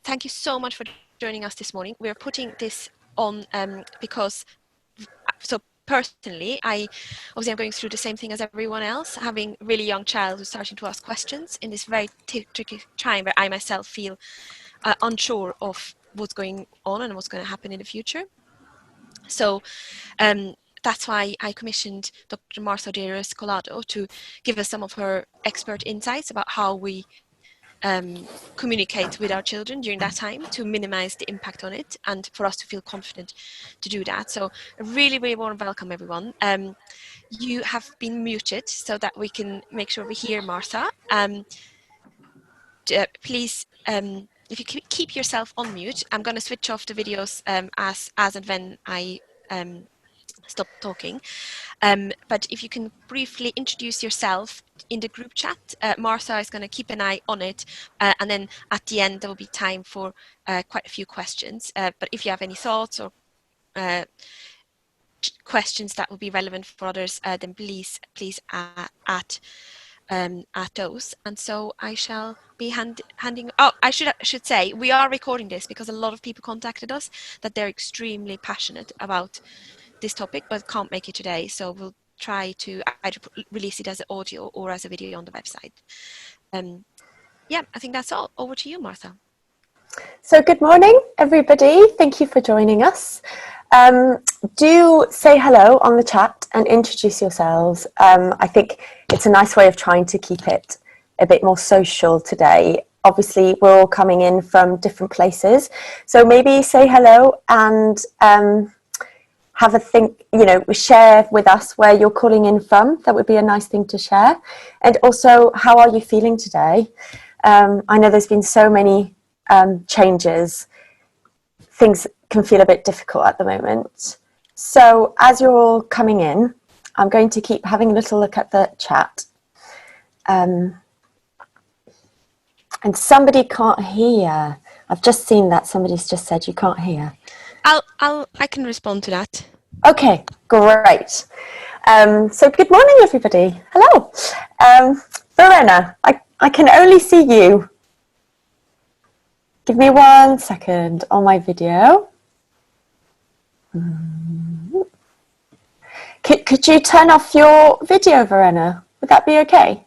thank you so much for joining us this morning. We're putting this on because, so personally, I'm going through the same thing as everyone else, having a really young child who's starting to ask questions in this very tricky time where I myself feel unsure of what's going on and what's going to happen in the future. So that's why I commissioned Dr. Deiros Collado to give us some of her expert insights about how we communicate with our children during that time to minimize the impact on it and for us to feel confident to do that. So a really, really warm welcome, everyone. You have been muted so that we can make sure we hear Martha. Please, if you keep yourself on mute, I'm going to switch off the videos as and when I stop talking. But if you can briefly introduce yourself in the group chat, Martha is going to keep an eye on it, and then at the end there will be time for quite a few questions. But if you have any thoughts or questions that will be relevant for others, then please add those. And so I shall be handing. Oh, I should say we are recording this because a lot of people contacted us that they're extremely passionate about this topic but can't make it today, so we'll try to either release it as an audio or as a video on the website. Yeah, I think that's all. Over to you, Martha. So good morning, everybody. Thank you for joining us. Do say hello on the chat and introduce yourselves. I think it's a nice way of trying to keep it a bit more social today. Obviously, we're all coming in from different places, so maybe say hello and have a think, share with us where you're calling in from. That would be a nice thing to share. And also, how are you feeling today? I know there's been so many changes. Things can feel a bit difficult at the moment. So as you're all coming in, I'm going to keep having a little look at the chat. And somebody can't hear. I've just seen that somebody's just said you can't hear. I can respond to that. Okay, great. So good morning, everybody. Hello. Verena, I can only see you. Give me 1 second on my video. Could you turn off your video, Verena? Would that be okay?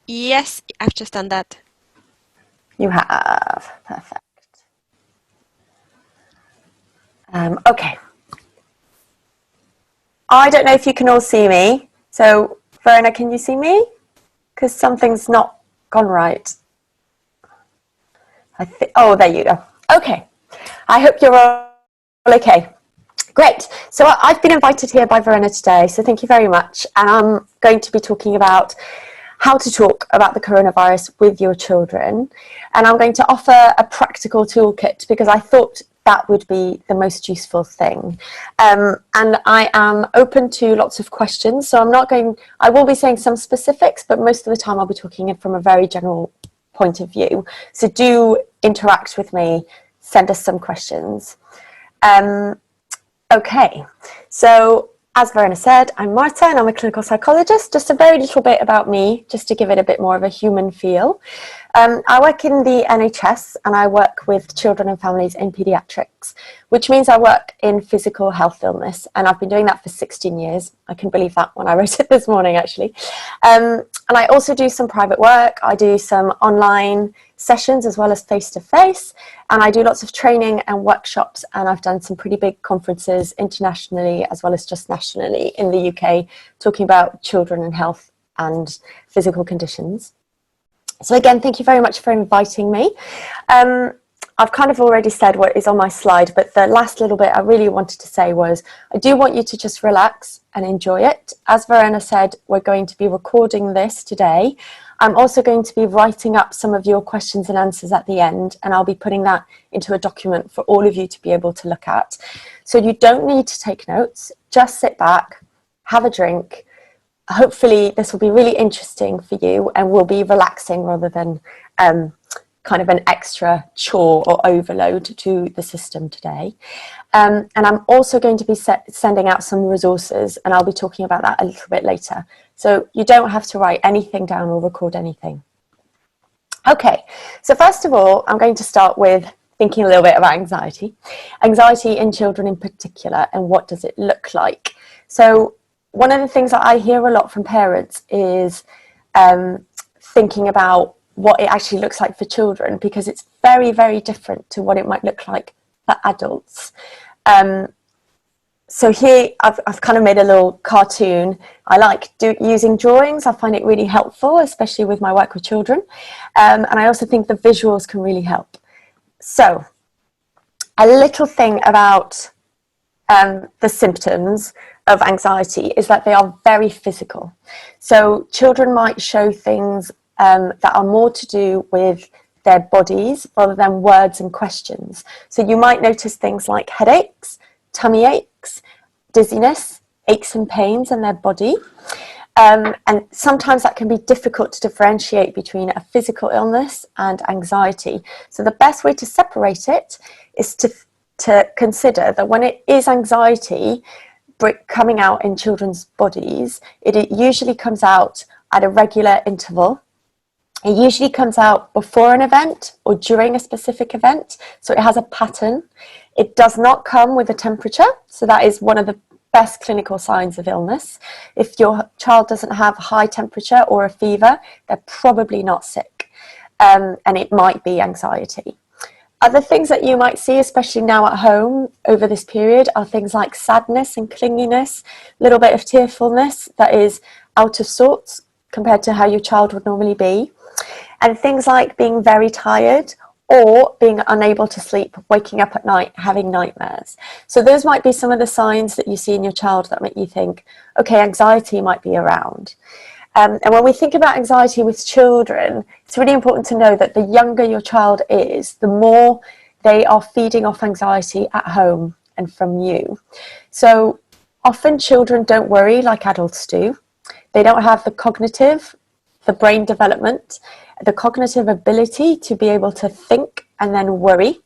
Yes, I've just done that. You have. Perfect. Okay. I don't know if you can all see me. So, Verena, can you see me? Because something's not gone right. Oh, there you go. Okay. I hope you're all okay. Great. So I've been invited here by Verena today, so thank you very much. And I'm going to be talking about how to talk about the coronavirus with your children. And I'm going to offer a practical toolkit because I thought that would be the most useful thing. And I am open to lots of questions. So I will be saying some specifics, but most of the time I'll be talking from a very general point of view. So do interact with me, send us some questions. Okay, so as Verena said, I'm Marta and I'm a clinical psychologist. Just a very little bit about me, just to give it a bit more of a human feel. I work in the NHS and I work with children and families in paediatrics, which means I work in physical health illness, and I've been doing that for 16 years. I couldn't believe that when I wrote it this morning, actually. And I also do some private work. I do some online sessions as well as face-to-face, and I do lots of training and workshops, and I've done some pretty big conferences internationally as well as just nationally in the UK talking about children and health and physical conditions. So again, thank you very much for inviting me. I've kind of already said what is on my slide, but the last little bit I really wanted to say was I do want you to just relax and enjoy it. As Verena said, we're going to be recording this today. I'm also going to be writing up some of your questions and answers at the end, and I'll be putting that into a document for all of you to be able to look at. So you don't need to take notes, just sit back, have a drink. Hopefully this will be really interesting for you and will be relaxing rather than kind of an extra chore or overload to the system today. And I'm also going to be sending out some resources, and I'll be talking about that a little bit later. So you don't have to write anything down or record anything. Okay, so first of all, I'm going to start with thinking a little bit about anxiety. Anxiety in children in particular, and what does it look like? So one of the things that I hear a lot from parents is thinking about what it actually looks like for children, because it's very, very different to what it might look like for adults. So here I've kind of made a little cartoon. I like using drawings. I find it really helpful, especially with my work with children. And I also think the visuals can really help. So a little thing about the symptoms of anxiety is that they are very physical. So children might show things that are more to do with their bodies rather than words and questions. So you might notice things like headaches, tummy aches, dizziness, aches and pains in their body. And sometimes that can be difficult to differentiate between a physical illness and anxiety. So the best way to separate it is to consider that when it is anxiety coming out in children's bodies, it usually comes out at a regular interval. It usually comes out before an event or during a specific event, so it has a pattern. It does not come with a temperature, so that is one of the best clinical signs of illness. If your child doesn't have a high temperature or a fever, they're probably not sick, and it might be anxiety. Other things that you might see, especially now at home over this period, are things like sadness and clinginess, a little bit of tearfulness that is out of sorts compared to how your child would normally be. And things like being very tired or being unable to sleep, waking up at night, having nightmares. So those might be some of the signs that you see in your child that make you think, okay, anxiety might be around. And when we think about anxiety with children, it's really important to know that the younger your child is, the more they are feeding off anxiety at home and from you. So often children don't worry like adults do. They don't have the brain development, the cognitive ability to be able to think and then worry.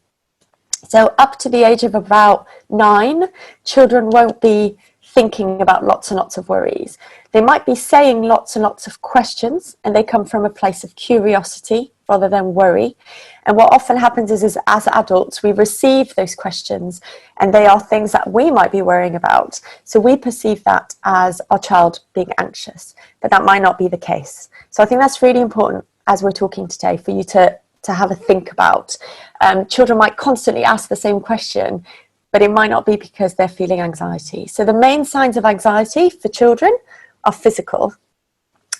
So up to the age of about 9, children won't be thinking about lots and lots of worries. They might be saying lots and lots of questions, and they come from a place of curiosity rather than worry. And what often happens is as adults, we receive those questions, and they are things that we might be worrying about. So we perceive that as our child being anxious, but that might not be the case. So I think that's really important as we're talking today for you to have a think about. Children might constantly ask the same question, but it might not be because they're feeling anxiety. So the main signs of anxiety for children are physical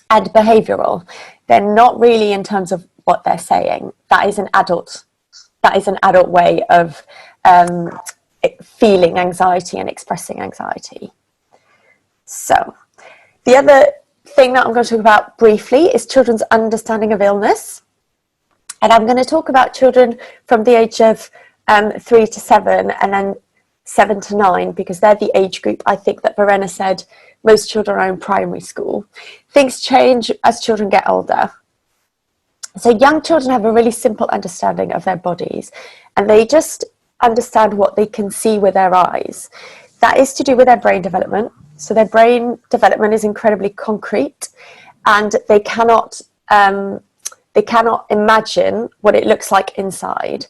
and behavioural. They're not really in terms of what they're saying. That is an adult way of feeling anxiety and expressing anxiety. So the other thing that I'm going to talk about briefly is children's understanding of illness. And I'm going to talk about children from the age of 3 to 7 and then 7 to 9, because they're the age group I think that Verena said most children are in primary school. Things change as children get older. So young children have a really simple understanding of their bodies, and they just understand what they can see with their eyes. That is to do with their brain development. So their brain development is incredibly concrete, and they cannot imagine what it looks like inside.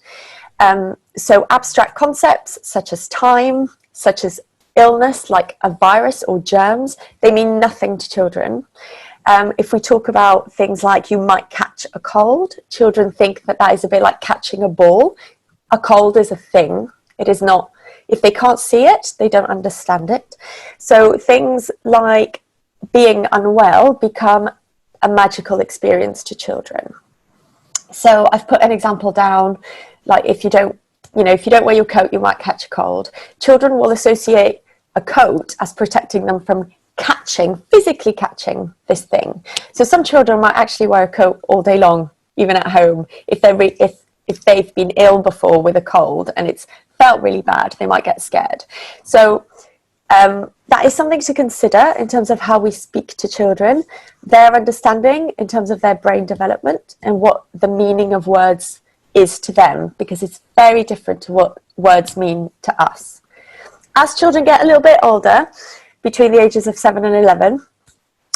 So abstract concepts such as time, such as illness like a virus or germs, they mean nothing to children. If we talk about things like you might catch a cold, children think that is a bit like catching a ball. A cold is a thing. It is not. If they can't see it, they don't understand it. So things like being unwell become a magical experience to children. So I've put an example down, like if you don't wear your coat, you might catch a cold. Children will associate a coat as protecting them from physically catching this thing. So some children might actually wear a coat all day long, even at home. If they've been ill before with a cold and it's felt really bad, they might get scared. So that is something to consider in terms of how we speak to children, their understanding in terms of their brain development and what the meaning of words is to them, because it's very different to what words mean to us. As children get a little bit older, between the ages of 7 and 11,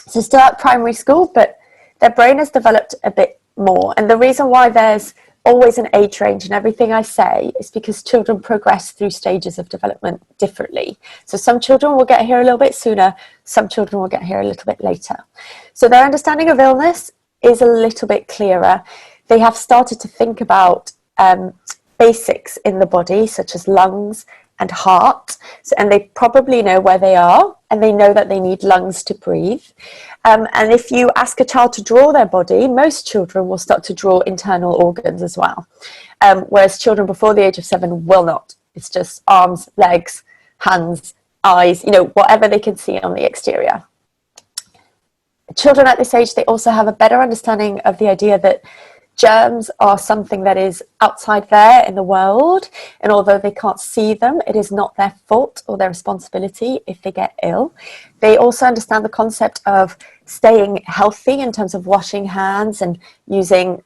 so still at primary school, but their brain has developed a bit more. And the reason why there's always an age range in everything I say is because children progress through stages of development differently. So some children will get here a little bit sooner, some children will get here a little bit later. So their understanding of illness is a little bit clearer. They have started to think about basics in the body, such as lungs and heart, and they probably know where they are, and they know that they need lungs to breathe. And if you ask a child to draw their body, most children will start to draw internal organs as well, whereas children before the age of 7 will not. It's just arms, legs, hands, eyes, whatever they can see on the exterior. Children at this age, they also have a better understanding of the idea that germs are something that is outside there in the world, and although they can't see them, it is not their fault or their responsibility if they get ill. They also understand the concept of staying healthy in terms of washing hands and using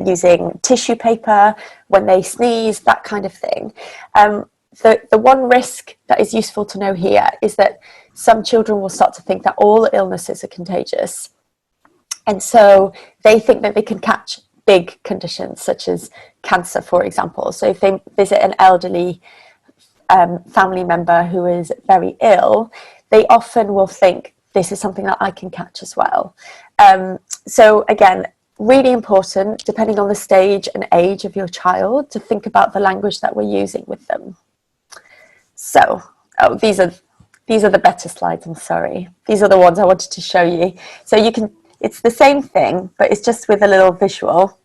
using tissue paper when they sneeze, that kind of thing. The one risk that is useful to know here is that some children will start to think that all illnesses are contagious. And so they think that they can catch big conditions such as cancer, for example. So if they visit an elderly family member who is very ill, they often will think this is something that I can catch as well. So again, really important, depending on the stage and age of your child, to think about the language that we're using with them. So, these are the better slides, I'm sorry. These are the ones I wanted to show you. So you can, it's the same thing, but it's just with a little visual.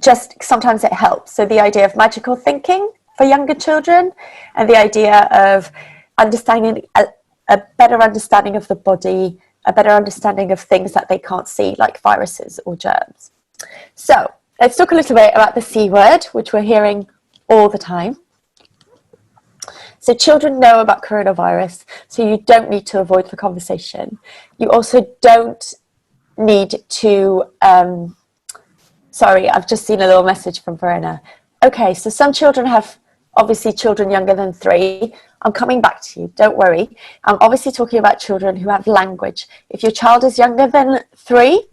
Just sometimes it helps. So the idea of magical thinking for younger children, and the idea of understanding a better understanding of the body, a better understanding of things that they can't see, like viruses or germs. So let's talk a little bit about the C word, which we're hearing all the time. So children know about coronavirus, so you don't need to avoid the conversation. You also don't need to, sorry, I've just seen a little message from Verena. Okay, so some children have, obviously children younger than 3. I'm coming back to you, don't worry. I'm obviously talking about children who have language. If your child is younger than 3,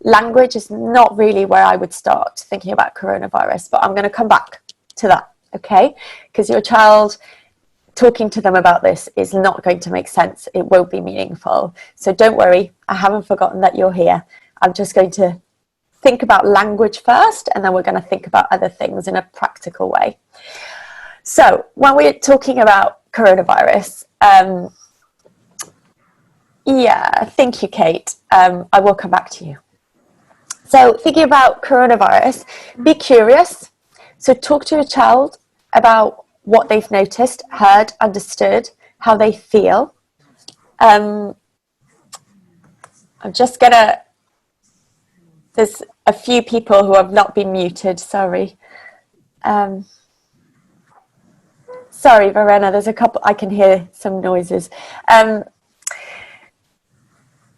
language is not really where I would start thinking about coronavirus, but I'm going to come back to that, okay? Because your child, talking to them about this is not going to make sense. It won't be meaningful. So don't worry, I haven't forgotten that you're here. I'm just going to think about language first, and then we're going to think about other things in a practical way. So when we're talking about coronavirus, yeah, thank you, Kate. I will come back to you. So thinking about coronavirus, be curious. So talk to your child about what they've noticed, heard, understood, how they feel. I'm just gonna, there's a few people who have not been muted, sorry. Sorry, Verena, there's a couple, I can hear some noises.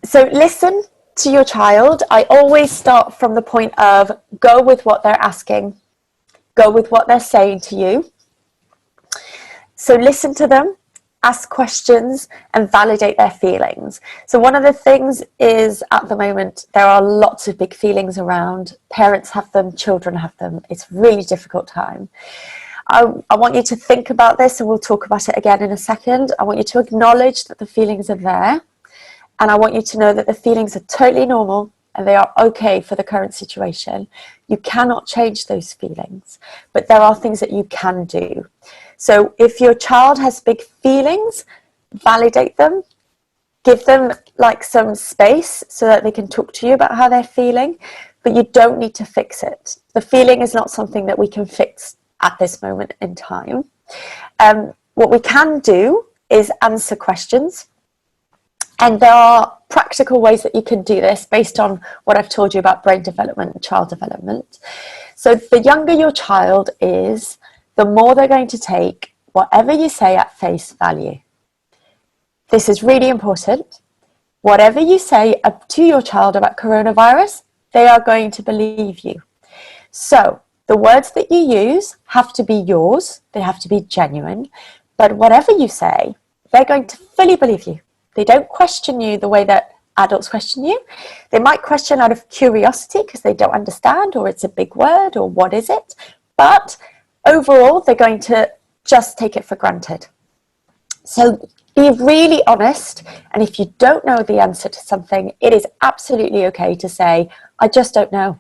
So listen to your child. I always start from the point of go with what they're asking, go with what they're saying to you. So listen to them, ask questions, and validate their feelings. So one of the things is, at the moment, there are lots of big feelings around. Parents have them, children have them. It's a really difficult time. I want you to think about this, and we'll talk about it again in a second. I want you to acknowledge that the feelings are there, and I want you to know that the feelings are totally normal and they are okay for the current situation. You cannot change those feelings, but there are things that you can do. So if your child has big feelings, validate them, give them like some space so that they can talk to you about how they're feeling, but you don't need to fix it. The feeling is not something that we can fix at this moment in time. What we can do is answer questions. And there are practical ways that you can do this based on what I've told you about brain development and child development. So the younger your child is, the more they're going to take whatever you say at face value. This is really important. Whatever you say to your child about coronavirus, they are going to believe you. So the words that you use have to be yours. They have to be genuine. But whatever you say, they're going to fully believe you. They don't question you the way that adults question you. They might question out of curiosity because they don't understand, or it's a big word, or what is it? But overall, they're going to just take it for granted. So be really honest, and if you don't know the answer to something, it is absolutely okay to say, I just don't know.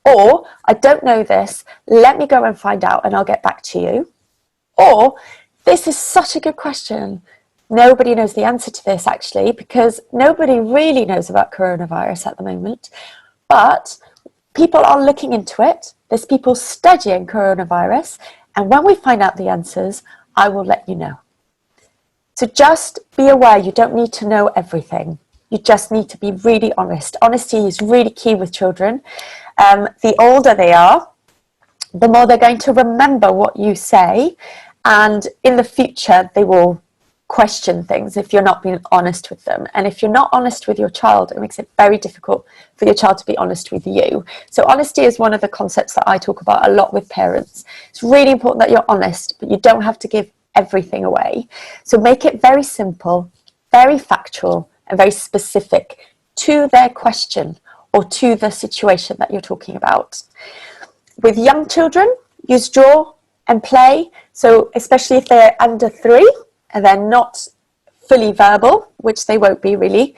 Or, I don't know this, let me go and find out and I'll get back to you. Or, this is such a good question. Nobody knows the answer to this actually, because nobody really knows about coronavirus at the moment. But people are looking into it. There's people studying coronavirus. And when we find out the answers, I will let you know. So just be aware, you don't need to know everything. You just need to be really honest. Honesty is really key with children. The older they are, the more they're going to remember what you say. And in the future, they will question things if you're not being honest with them. And if you're not honest with your child, it makes it very difficult for your child to be honest with you. So honesty is one of the concepts that I talk about a lot with parents. It's really important that you're honest, but you don't have to give everything away. So make it very simple, very factual, and very specific to their question or to the situation that you're talking about. With young children, use draw and play. So especially if they're under 3 and they're not fully verbal, which they won't be really,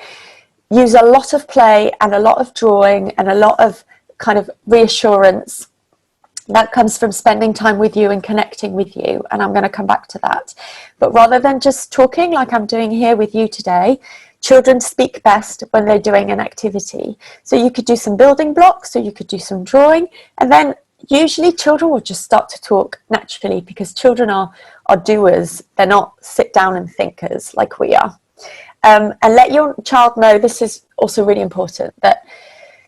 use a lot of play and a lot of drawing and a lot of kind of reassurance. That comes from spending time with you and connecting with you, and I'm going to come back to that. But rather than just talking like I'm doing here with you today, children speak best when they're doing an activity. So you could do some building blocks, or you could do some drawing, and then usually children will just start to talk naturally, because children are doers. They're not sit down and thinkers like we are. And let your child know, this is also really important, that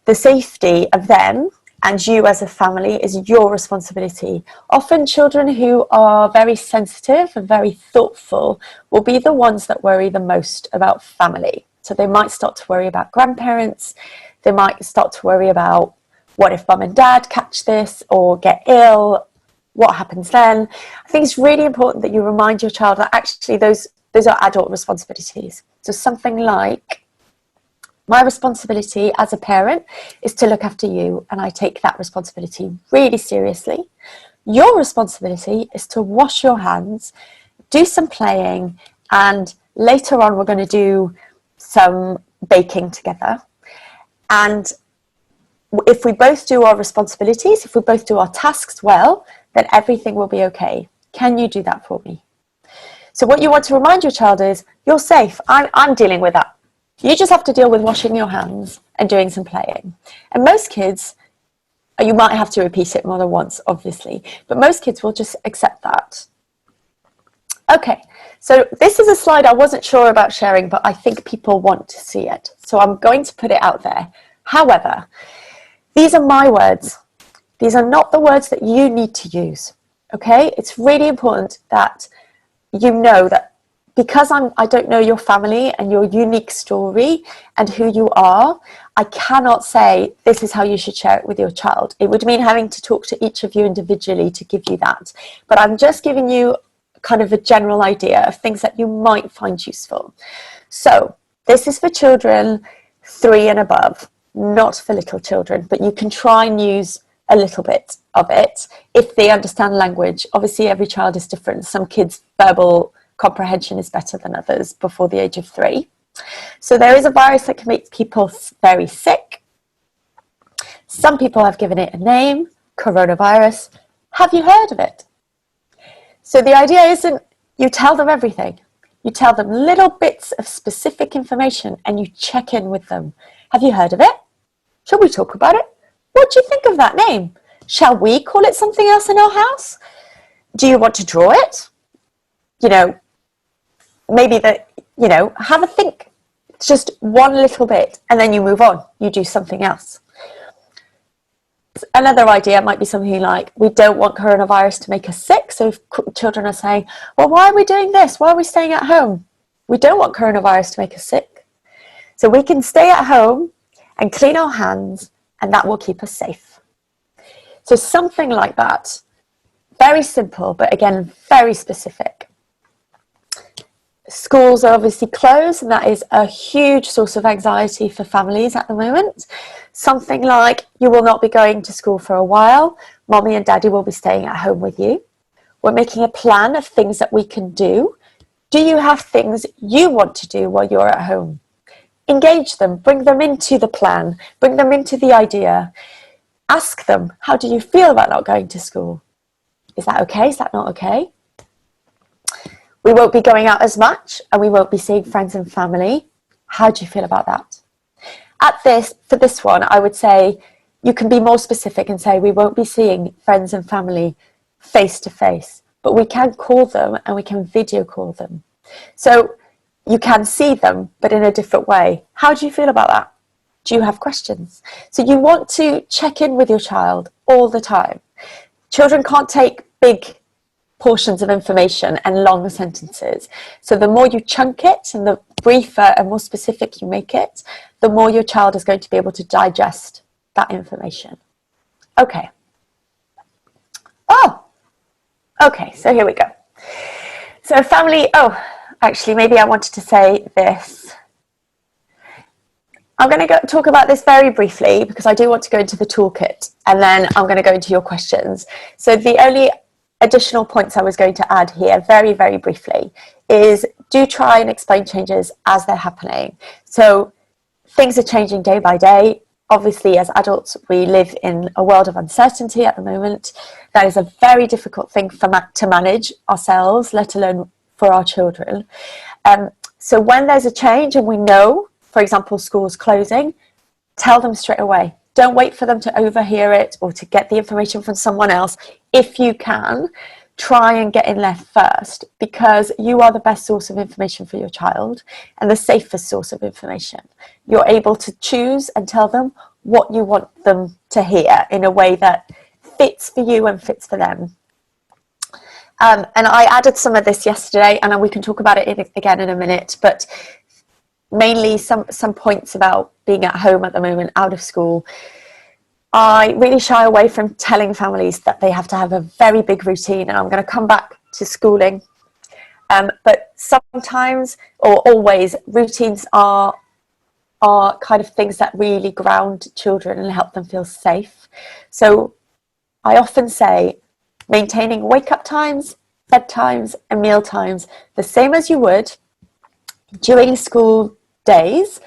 the safety of them and you as a family is your responsibility. Often children who are very sensitive and very thoughtful will be the ones that worry the most about family. So they might start to worry about grandparents. They might start to worry about, what if mum and dad catch this or get ill? What happens then? I think it's really important that you remind your child that actually those are adult responsibilities. So something like, my responsibility as a parent is to look after you, and I take that responsibility really seriously. Your responsibility is to wash your hands, do some playing, and later on we're going to do some baking together. And if we both do our responsibilities, if we both do our tasks well, then everything will be okay. Can you do that for me? So what you want to remind your child is, you're safe. I'm dealing with that. You just have to deal with washing your hands and doing some playing. And most kids, you might have to repeat it more than once, obviously, but most kids will just accept that. Okay, so this is a slide I wasn't sure about sharing, but I think people want to see it. So I'm going to put it out there. However, these are my words. These are not the words that you need to use, okay? It's really important that you know that because I don't know your family and your unique story and who you are, I cannot say this is how you should share it with your child. It would mean having to talk to each of you individually to give you that. But I'm just giving you kind of a general idea of things that you might find useful. So this is for children 3 and above, not for little children, but you can try and use a little bit of it if they understand language. Obviously, every child is different. Some kids' verbal comprehension is better than others before the age of 3. So there is a virus that can make people very sick. Some people have given it a name, coronavirus. Have you heard of it? So the idea isn't you tell them everything. You tell them little bits of specific information and you check in with them. Have you heard of it? Shall we talk about it? What do you think of that name? Shall we call it something else in our house? Do you want to draw it? You know, maybe have a think. It's just one little bit and then you move on. You do something else. Another idea might be something like, we don't want coronavirus to make us sick. So if children are saying, well, why are we doing this? Why are we staying at home? We don't want coronavirus to make us sick. So we can stay at home and clean our hands, and that will keep us safe. So something like that. Very simple, but again, very specific. schools are obviously closed, and that is a huge source of anxiety for families at the moment. Something like, you will not be going to school for a while, mommy and daddy will be staying at home with you. We're making a plan of things that we can do. Do you have things you want to do while you're at home? Engage them, bring them into the plan, bring them into the idea. Ask them, how do you feel about not going to school? Is that okay? Is that not okay? We won't be going out as much, and we won't be seeing friends and family. How do you feel about that? For this one, I would say you can be more specific and say we won't be seeing friends and family face to face, but we can call them and we can video call them. So you can see them, but in a different way. How do you feel about that? Do you have questions? So you want to check in with your child all the time. Children can't take big portions of information and long sentences. So the more you chunk it and the briefer and more specific you make it, the more your child is going to be able to digest that information. Okay. Okay, so here we go. So family, actually, maybe I wanted to say this. I'm going to talk about this very briefly because I do want to go into the toolkit, and then I'm going to go into your questions. So the only additional points I was going to add here very, very briefly is do try and explain changes as they're happening. So things are changing day by day. Obviously, as adults, we live in a world of uncertainty at the moment. That is a very difficult thing to manage ourselves, let alone for our children. So when there's a change and we know, for example, schools closing, tell them straight away. Don't wait for them to overhear it or to get the information from someone else. If you can, try and get in there first, because you are the best source of information for your child and the safest source of information. You're able to choose and tell them what you want them to hear in a way that fits for you and fits for them. And I added some of this yesterday, and we can talk about it again in a minute, but mainly some points about being at home at the moment, out of school. I really shy away from telling families that they have to have a very big routine, and I'm going to come back to schooling. But sometimes, or always, routines are kind of things that really ground children and help them feel safe. So I often say maintaining wake-up times, bedtimes, and meal times the same as you would during school days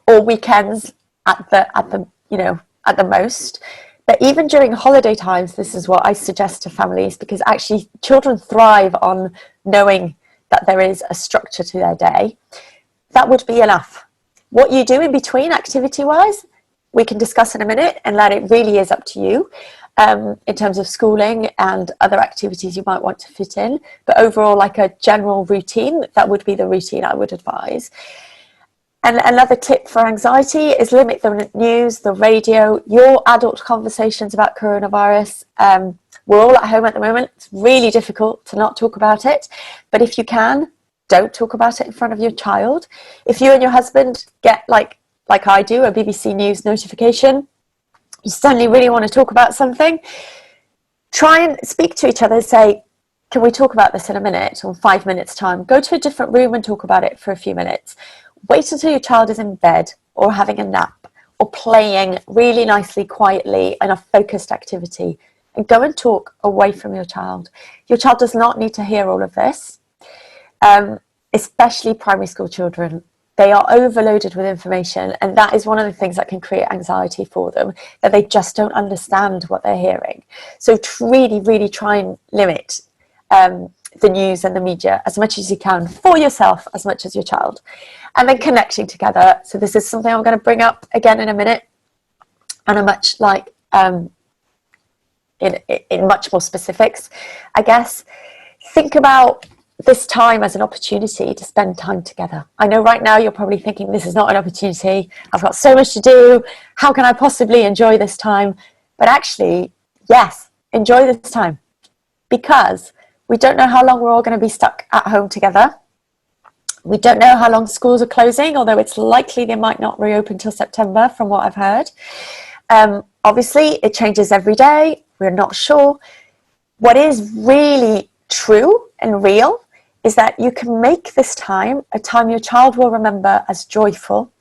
or weekends at the most. But even during holiday times, this is what I suggest to families, because actually children thrive on knowing that there is a structure to their day. That would be enough. What you do in between activity wise, we can discuss in a minute, and that it really is up to you in terms of schooling and other activities you might want to fit in. But overall, like a general routine, that would be the routine I would advise. And another tip for anxiety is limit the news, the radio, your adult conversations about coronavirus. We're all at home at the moment. It's really difficult to not talk about it. But if you can, don't talk about it in front of your child. If you and your husband get, like I do, a BBC News notification, you suddenly really want to talk about something, try and speak to each other and say, can we talk about this in a minute or 5 minutes time? Go to a different room and talk about it for a few minutes. Wait until your child is in bed or having a nap or playing really nicely, quietly in a focused activity, and go and talk away from your child. Your child does not need to hear all of this, especially primary school children. They are overloaded with information, and that is one of the things that can create anxiety for them, that they just don't understand what they're hearing. So really, really try and limit the news and the media as much as you can for yourself, as much as your child. And then connecting together. So this is something I'm going to bring up again in a minute, and a much like in much more specifics, I guess. Think about this time as an opportunity to spend time together. I know right now you're probably thinking, this is not an opportunity. I've got so much to do. How can I possibly enjoy this time? But actually, yes, enjoy this time, because we don't know how long we're all going to be stuck at home together. We don't know how long schools are closing, although it's likely they might not reopen till September from what I've heard. Obviously, it changes every day. We're not sure. What is really true and real is that you can make this time a time your child will remember as joyful,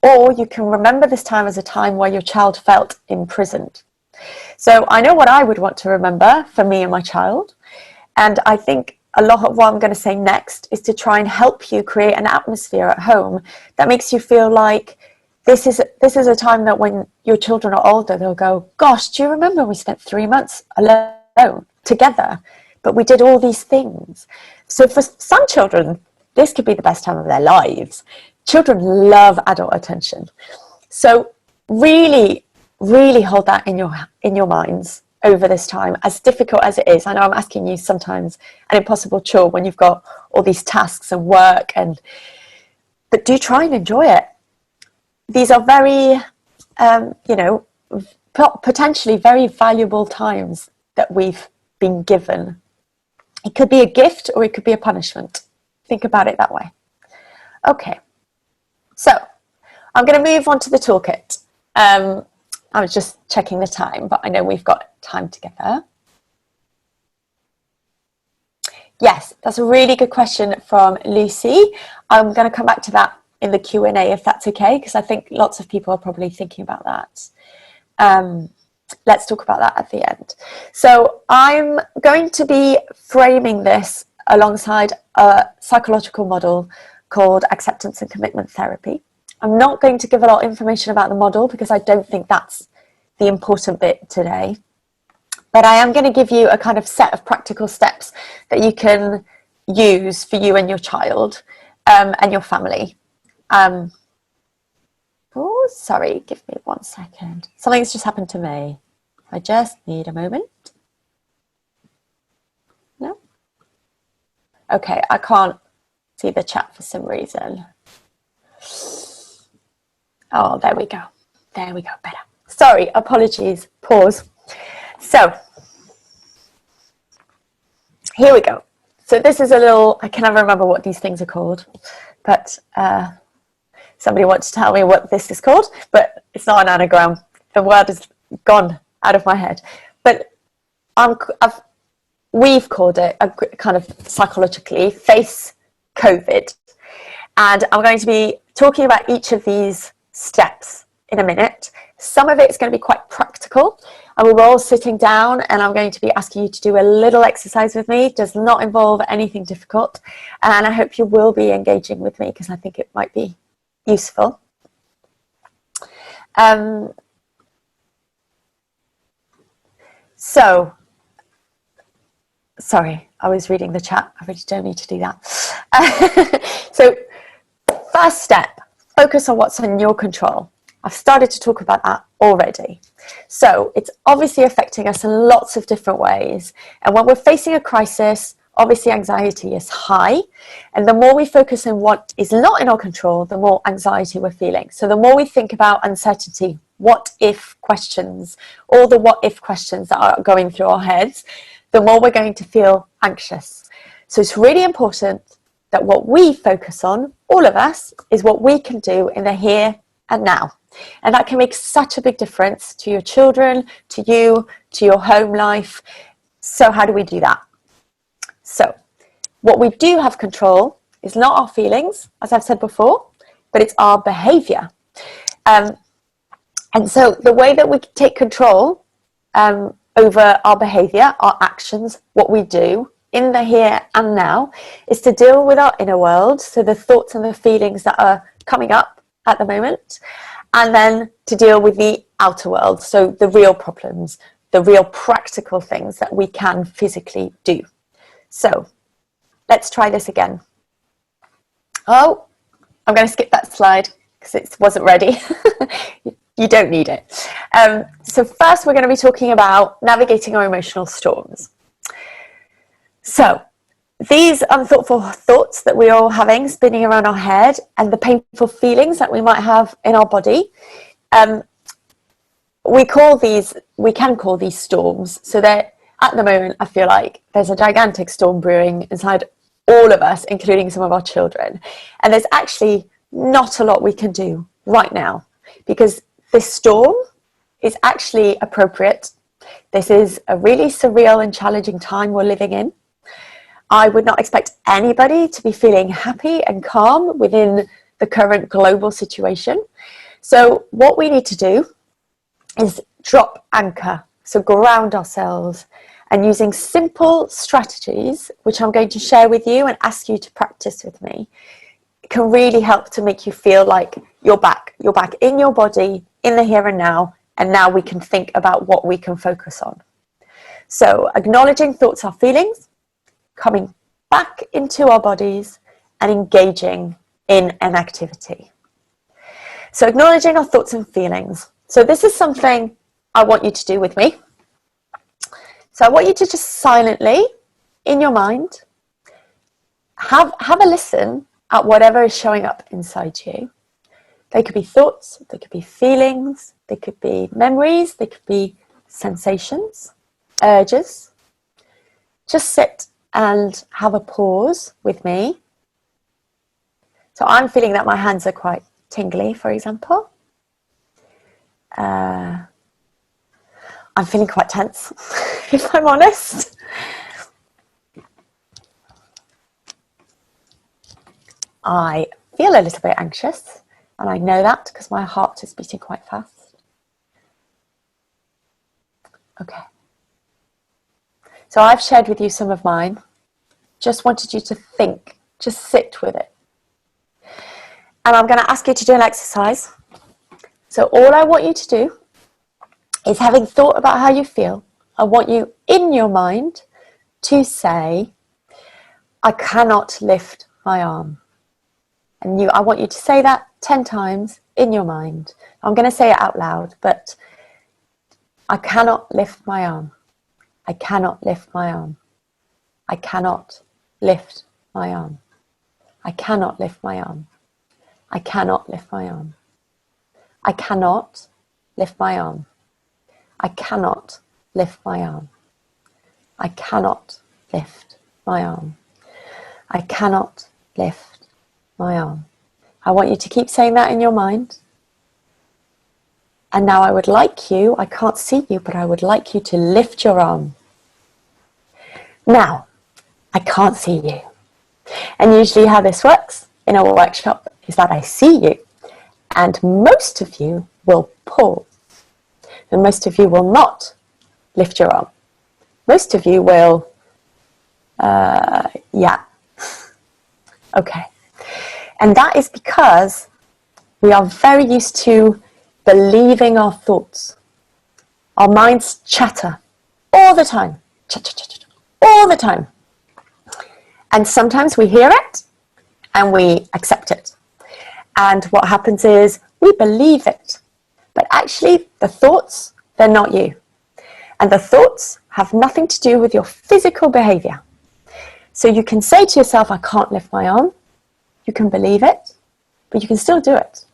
or you can remember this time as a time where your child felt imprisoned. So I know what I would want to remember for me and my child, and I think a lot of what I'm going to say next is to try and help you create an atmosphere at home that makes you feel like this is a time that when your children are older, they'll go, gosh, do you remember we spent 3 months alone together, but we did all these things? So for some children, this could be the best time of their lives. Children love adult attention. So really, really hold that in your minds over this time, as difficult as it is. I know I'm asking you sometimes an impossible chore when you've got all these tasks and work, but do try and enjoy it. These are very, potentially very valuable times that we've been given. It could be a gift or it could be a punishment. Think about it that way. Okay, so I'm going to move on to the toolkit. I was just checking the time, but I know we've got time together. Yes, that's a really good question from Lucy. I'm going to come back to that in the Q&A if that's okay, because I think lots of people are probably thinking about that. Let's talk about that at the end. So I'm going to be framing this alongside a psychological model called acceptance and commitment therapy. I'm not going to give a lot of information about the model because I don't think that's the important bit today. But I am going to give you a kind of set of practical steps that you can use for you and your child and your family. Oh, sorry, give me 1 second. Something's just happened to me. I just need a moment. No? Okay, I can't see the chat for some reason. Oh, there we go. There we go, better. Sorry, apologies, pause. So, here we go. So this is a little, I can never remember what these things are called, but somebody wants to tell me what this is called, but it's not an anagram. The word is gone out of my head. But we've called it a kind of psychologically face COVID. And I'm going to be talking about each of these steps in a minute. Some of it is going to be quite practical, and we're all sitting down and I'm going to be asking you to do a little exercise with me. It does not involve anything difficult, and I hope you will be engaging with me because I think it might be useful. So, sorry, I was reading the chat. I really don't need to do that. So, first step, focus on what's in your control. I've started to talk about that already. So it's obviously affecting us in lots of different ways. And when we're facing a crisis, obviously anxiety is high. And the more we focus on what is not in our control, the more anxiety we're feeling. So the more we think about uncertainty, what if questions, all the what if questions that are going through our heads, the more we're going to feel anxious. So it's really important that what we focus on, all of us, is what we can do in the here and now. And that can make such a big difference to your children, to you, to your home life. So how do we do that? So what we do have control is not our feelings, as I've said before, but it's our behavior. And so the way that we take control over our behavior, our actions, what we do in the here and now, is to deal with our inner world. So the thoughts and the feelings that are coming up at the moment, and then to deal with the outer world. So the real problems, the real practical things that we can physically do. So let's try this again. Oh, I'm going to skip that slide because it wasn't ready. You don't need it. So first we're going to be talking about navigating our emotional storms. So these unthoughtful thoughts that we're all having spinning around our head and the painful feelings that we might have in our body, we can call these storms. So that at the moment, I feel like there's a gigantic storm brewing inside all of us, including some of our children. And there's actually not a lot we can do right now because this storm is actually appropriate. This is a really surreal and challenging time we're living in. I would not expect anybody to be feeling happy and calm within the current global situation. So what we need to do is drop anchor, so ground ourselves, and using simple strategies, which I'm going to share with you and ask you to practice with me, can really help to make you feel like you're back in your body, in the here and now we can think about what we can focus on. So acknowledging thoughts or feelings, coming back into our bodies and engaging in an activity. So acknowledging our thoughts and feelings. So this is something I want you to do with me. So I want you to just silently, in your mind, have a listen at whatever is showing up inside you. They could be thoughts, they could be feelings, they could be memories, they could be sensations, urges. Just sit and have a pause with me. So I'm feeling that my hands are quite tingly, for example. I'm feeling quite tense, if I'm honest. I feel a little bit anxious, and I know that because my heart is beating quite fast. Okay. So I've shared with you some of mine. Just wanted you to think, just sit with it. And I'm going to ask you to do an exercise. So all I want you to do is, having thought about how you feel, I want you in your mind to say, I cannot lift my arm. And I want you to say that 10 times in your mind. I'm going to say it out loud, but I cannot lift my arm. I cannot lift my arm. I cannot lift my arm. I cannot lift my arm. I cannot lift my arm. I cannot lift my arm. I cannot lift my arm. I cannot lift my arm. I cannot lift my arm. I want you to keep saying that in your mind. And now I would like you, I can't see you, but I would like you to lift your arm. Now, I can't see you. And usually how this works in a workshop is that I see you, and most of you will pause, and most of you will not lift your arm. Most of you will, yeah. Okay. And that is because we are very used to believing our thoughts. Our minds chatter all the time. All the time. And sometimes we hear it and we accept it. And what happens is we believe it. But actually the thoughts, they're not you. And the thoughts have nothing to do with your physical behavior. So you can say to yourself, I can't lift my arm. You can believe it, but you can still do it.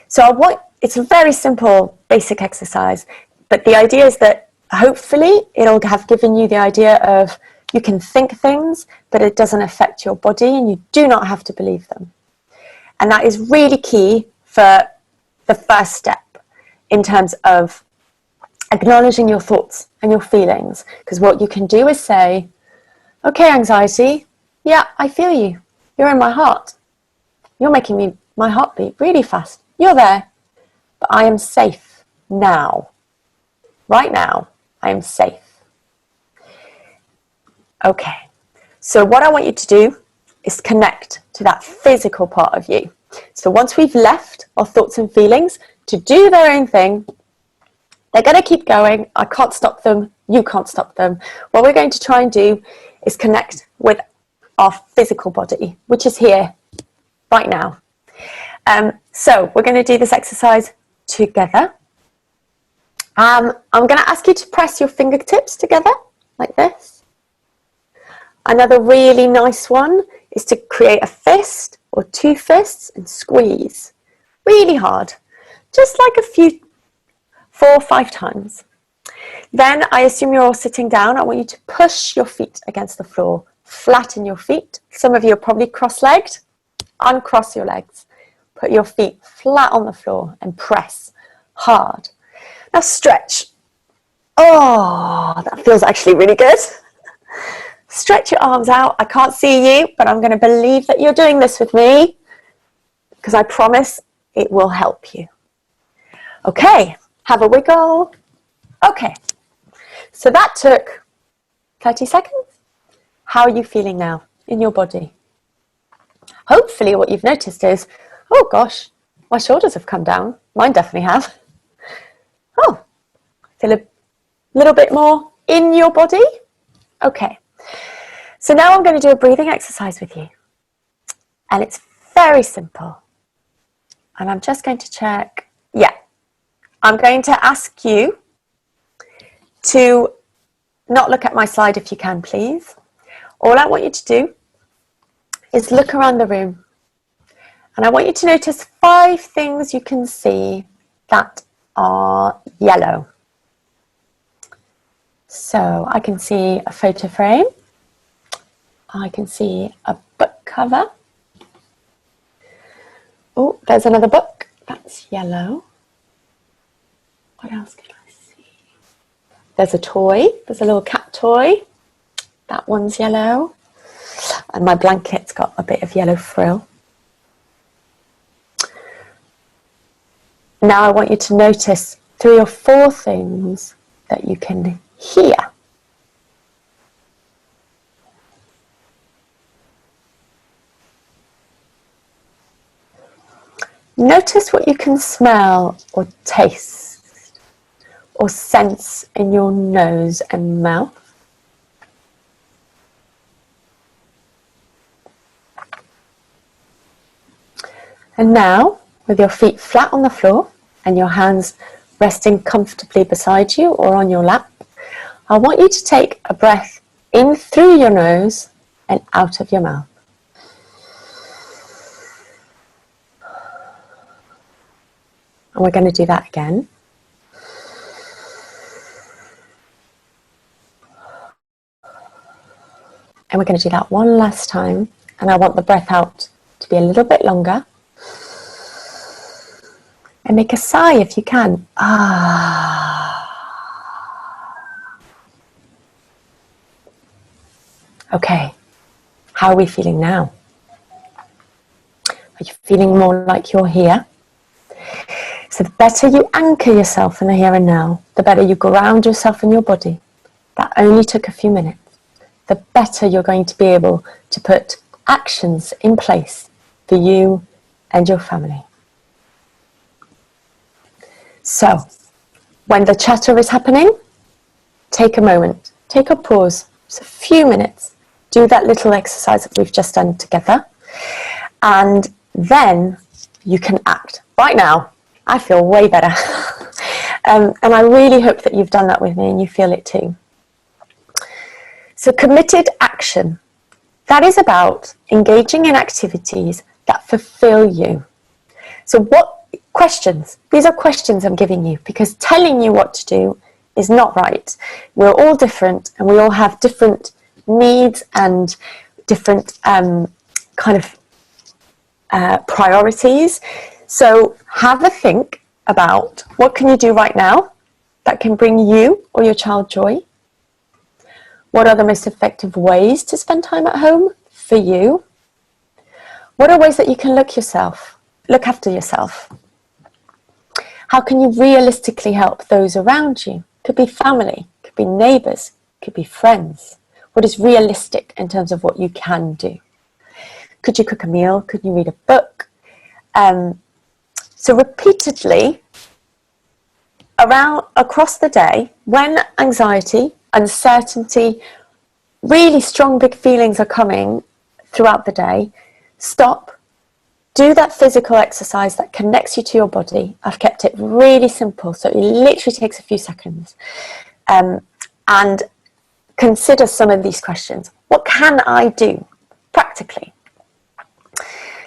So it's a very simple, basic exercise. But the idea is that hopefully it'll have given you the idea of you can think things, but it doesn't affect your body and you do not have to believe them. And that is really key for the first step in terms of acknowledging your thoughts and your feelings. Because what you can do is say, okay, anxiety, yeah, I feel you. You're in my heart. You're making my heart beat really fast. You're there. But I am safe now. Right now, I am safe. Okay. So what I want you to do is connect to that physical part of you. So once we've left our thoughts and feelings to do their own thing, they're going to keep going. I can't stop them. You can't stop them. What we're going to try and do is connect with our physical body, which is here right now. So we're going to do this exercise together. I'm going to ask you to press your fingertips together like this. Another really nice one is to create a fist or two fists and squeeze really hard, just like 4 or 5 times. Then I assume you're all sitting down. I want you to push your feet against the floor, flatten your feet. Some of you are probably cross-legged. Uncross your legs. Put your feet flat on the floor and press hard. Now stretch. Oh, that feels actually really good. Stretch your arms out. I can't see you, but I'm going to believe that you're doing this with me because I promise it will help you. Okay, have a wiggle. Okay, so that took 30 seconds. How are you feeling now in your body? Hopefully what you've noticed is, oh gosh, my shoulders have come down. Mine definitely have. Oh, feel a little bit more in your body? Okay, so now I'm going to do a breathing exercise with you. And it's very simple. And I'm just going to check. Yeah, I'm going to ask you to not look at my slide if you can, please. All I want you to do is look around the room. And I want you to notice 5 things you can see that are yellow. So I can see a photo frame. I can see a book cover. Oh, there's another book. That's yellow. What else can I see? There's a toy. There's a little cat toy. That one's yellow. And my blanket's got a bit of yellow frill. Now I want you to notice 3 or 4 things that you can hear. Notice what you can smell or taste or sense in your nose and mouth. And now, with your feet flat on the floor and your hands resting comfortably beside you or on your lap, I want you to take a breath in through your nose and out of your mouth. And we're going to do that again. And we're going to do that one last time. And I want the breath out to be a little bit longer. And make a sigh if you can. Ah. Okay. How are we feeling now? Are you feeling more like you're here? So the better you anchor yourself in the here and now, the better you ground yourself in your body. That only took a few minutes. The better you're going to be able to put actions in place for you and your family. So, when the chatter is happening, take a moment, take a pause, just a few minutes, do that little exercise that we've just done together, and then you can act. Right now, I feel way better. And I really hope that you've done that with me and you feel it too. So committed action, that is about engaging in activities that fulfill you. So what questions? These are questions I'm giving you because telling you what to do is not right. We're all different and we all have different needs and different priorities. So have a think about what can you do right now that can bring you or your child joy. What are the most effective ways to spend time at home for you? What are ways that you can look after yourself? How can you realistically help those around you? Could be family, could be neighbours, could be friends. What is realistic in terms of what you can do? Could you cook a meal? Could you read a book? So repeatedly, across the day, when anxiety, uncertainty, really strong big feelings are coming throughout the day, stop, do that physical exercise that connects you to your body. I've kept it really simple, so it literally takes a few seconds. And consider some of these questions. What can I do practically?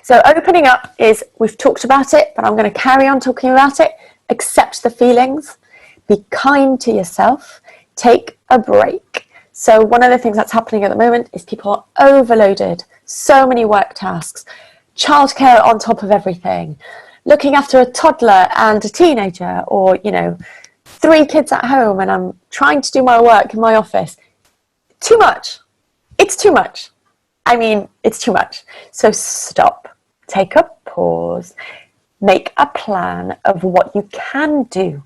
So opening up is, we've talked about it, but I'm going to carry on talking about it. Accept the feelings. Be kind to yourself. Take a break. So one of the things that's happening at the moment is people are overloaded. So many work tasks. Childcare on top of everything. Looking after a toddler and a teenager, or, 3 kids at home, and I'm trying to do my work in my office. Too much. It's too much. I mean, it's too much. So stop, take a pause, make a plan of what you can do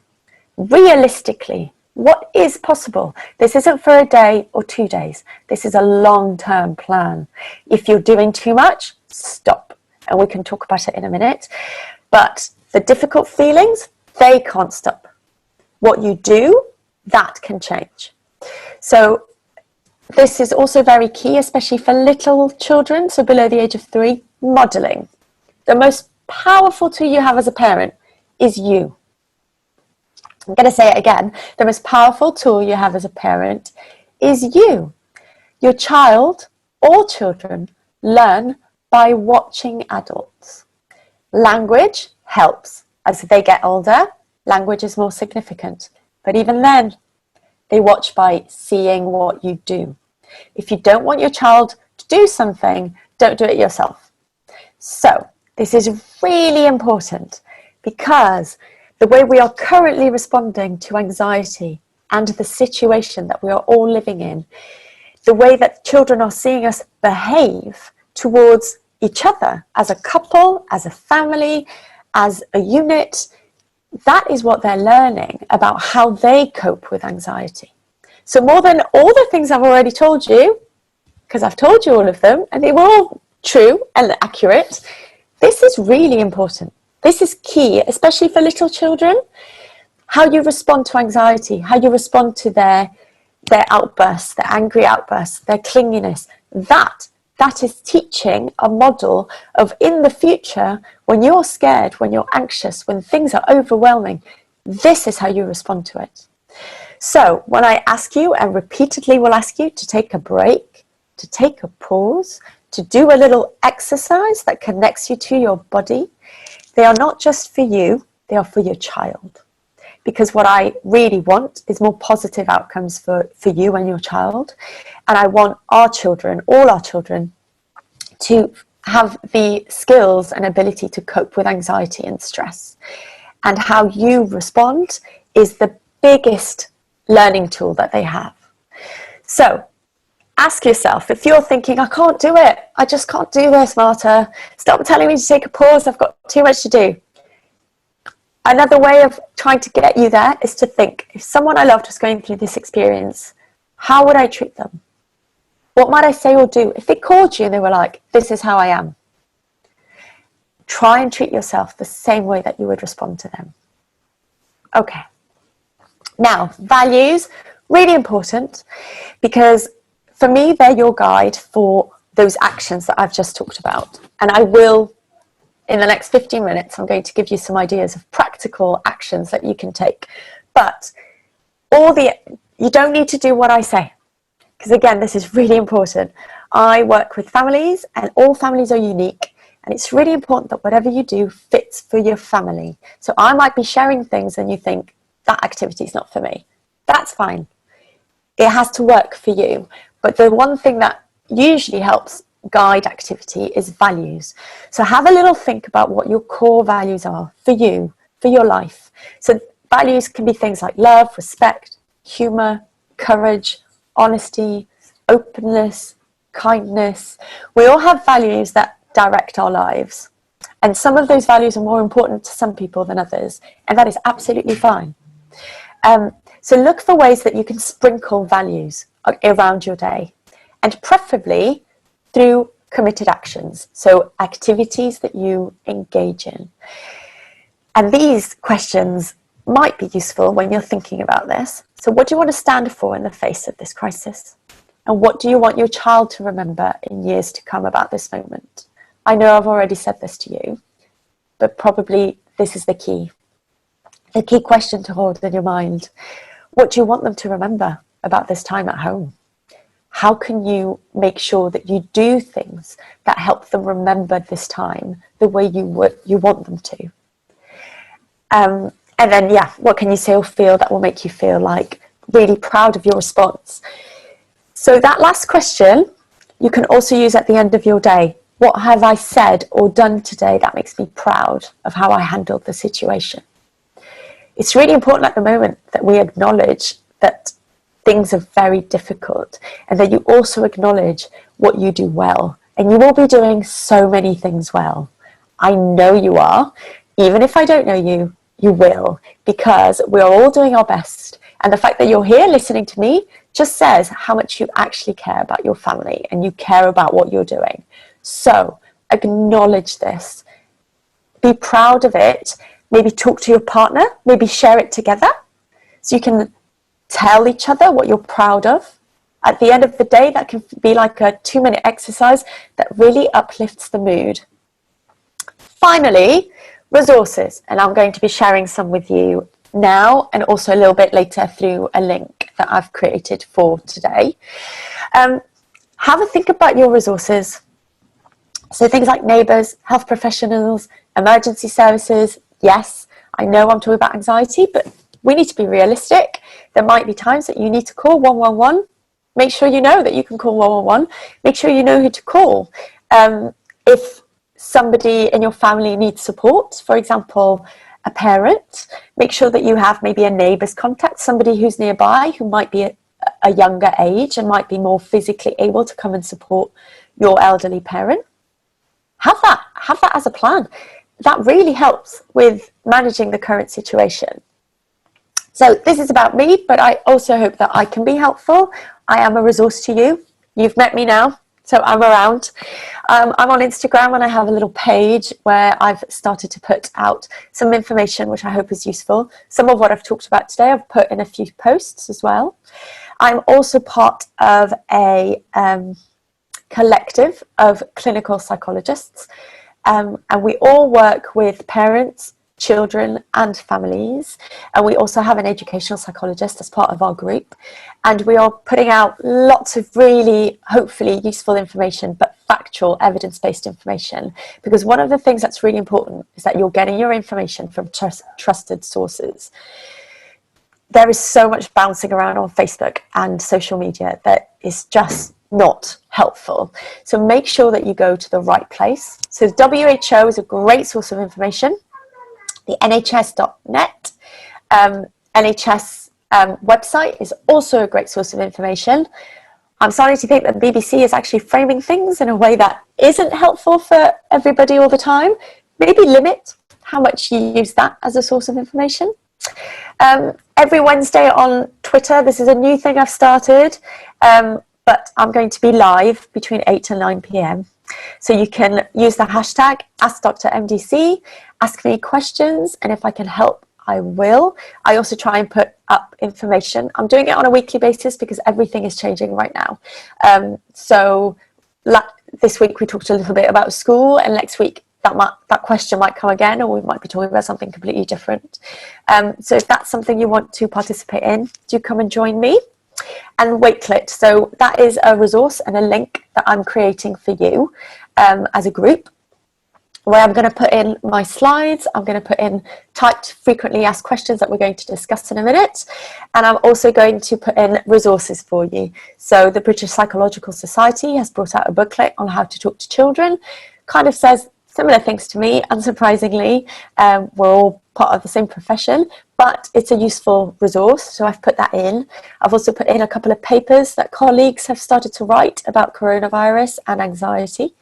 realistically. What is possible? This isn't for a day or 2 days. This is a long-term plan. If you're doing too much, stop. And we can talk about it in a minute. But the difficult feelings, they can't stop. What you do, that can change. So this is also very key, especially for little children, so below the age of 3, modelling. The most powerful tool you have as a parent is you. I'm going to say it again. The most powerful tool you have as a parent is you. Your child, all children, learn by watching adults. Language helps. As they get older, language is more significant. But even then, they watch by seeing what you do. If you don't want your child to do something, don't do it yourself. So this is really important because the way we are currently responding to anxiety and the situation that we are all living in, the way that children are seeing us behave towards each other as a couple, as a family, as a unit, that is what they're learning about how they cope with anxiety. So more than all the things I've already told you, because I've told you all of them and they were all true and accurate, this is really important. This is key, especially for little children. How you respond to anxiety, how you respond to their outbursts, their angry outbursts, their clinginess, that is teaching a model of in the future, when you're scared, when you're anxious, when things are overwhelming, this is how you respond to it. So when I ask you, and repeatedly will ask you to take a break, to take a pause, to do a little exercise that connects you to your body, they are not just for you, they are for your child. Because what I really want is more positive outcomes for you and your child. And I want our children, all our children, to have the skills and ability to cope with anxiety and stress. And how you respond is the biggest learning tool that they have. So ask yourself, if you're thinking, I can't do it, I just can't do this, Marta, stop telling me to take a pause, I've got too much to do. Another way of trying to get you there is to think, if someone I loved was going through this experience, how would I treat them? What might I say or do? If they called you and they were like, this is how I am, try and treat yourself the same way that you would respond to them. Okay. Now, values, really important, because for me, they're your guide for those actions that I've just talked about. And I will, in the next 15 minutes, I'm going to give you some ideas of practical actions that you can take. But you don't need to do what I say. Because again, this is really important. I work with families and all families are unique. And it's really important that whatever you do fits for your family. So I might be sharing things and you think, that activity is not for me. That's fine. It has to work for you. But the one thing that usually helps guide activity is values. So have a little think about what your core values are for you, for your life. So values can be things like love, respect, humour, courage, honesty, openness, kindness. We all have values that direct our lives. And some of those values are more important to some people than others. And that is absolutely fine. So look for ways that you can sprinkle values around your day, and preferably through committed actions. So activities that you engage in. And these questions might be useful when you're thinking about this. So what do you want to stand for in the face of this crisis? And what do you want your child to remember in years to come about this moment? I know I've already said this to you, but probably this is the key question to hold in your mind. What do you want them to remember about this time at home? How can you make sure that you do things that help them remember this time the way you want them to? And then, what can you say or feel that will make you feel like really proud of your response? So that last question, you can also use at the end of your day. What have I said or done today that makes me proud of how I handled the situation? It's really important at the moment that we acknowledge that things are very difficult, and that you also acknowledge what you do well. And you will be doing so many things well. I know you are. Even if I don't know you, you will, because we're all doing our best. And the fact that you're here listening to me just says how much you actually care about your family and you care about what you're doing. So acknowledge this. Be proud of it. Maybe talk to your partner. Maybe share it together so you can tell each other what you're proud of. At the end of the day, that can be like a 2-minute exercise that really uplifts the mood. Finally, resources. And I'm going to be sharing some with you now and also a little bit later through a link that I've created for today. Have a think about your resources. So things like neighbours, health professionals, emergency services. Yes, I know I'm talking about anxiety, but we need to be realistic. There might be times that you need to call 111. Make sure you know that you can call 111. Make sure you know who to call. If somebody in your family needs support, for example, a parent, make sure that you have maybe a neighbour's contact, somebody who's nearby who might be a younger age and might be more physically able to come and support your elderly parent. Have that as a plan. That really helps with managing the current situation. So this is about me, but I also hope that I can be helpful. I am a resource to you. You've met me now, so I'm around. I'm on Instagram and I have a little page where I've started to put out some information which I hope is useful. Some of what I've talked about today I've put in a few posts as well. I'm also part of a collective of clinical psychologists, and we all work with parents, children and families, and we also have an educational psychologist as part of our group, and we are putting out lots of really hopefully useful information, but factual evidence-based information, because one of the things that's really important is that you're getting your information from trusted sources. There is so much bouncing around on Facebook and social media that is just not helpful. So make sure that you go to the right place. So the WHO is a great source of information. The nhs.net NHS website is also a great source of information. I'm starting to think that the BBC is actually framing things in a way that isn't helpful for everybody all the time. Maybe limit how much you use that as a source of information. Every Wednesday on Twitter, this is a new thing I've started, but I'm going to be live between 8 and 9 p.m. So you can use the hashtag AskDrMDC, ask me questions, and if I can help, I will. I also try and put up information. I'm doing it on a weekly basis because everything is changing right now. This week we talked a little bit about school, and next week that question might come again, or we might be talking about something completely different. So if that's something you want to participate in, do come and join me. And Wakelet, so that is a resource and a link that I'm creating for you as a group, where I'm going to put in my slides. I'm going to put in typed frequently asked questions that we're going to discuss in a minute, and I'm also going to put in resources for you. So the British Psychological Society has brought out a booklet on how to talk to children. Kind of says similar things to me, unsurprisingly. We're all part of the same profession, but it's a useful resource, so I've put that in. I've also put in a couple of papers that colleagues have started to write about coronavirus and anxiety,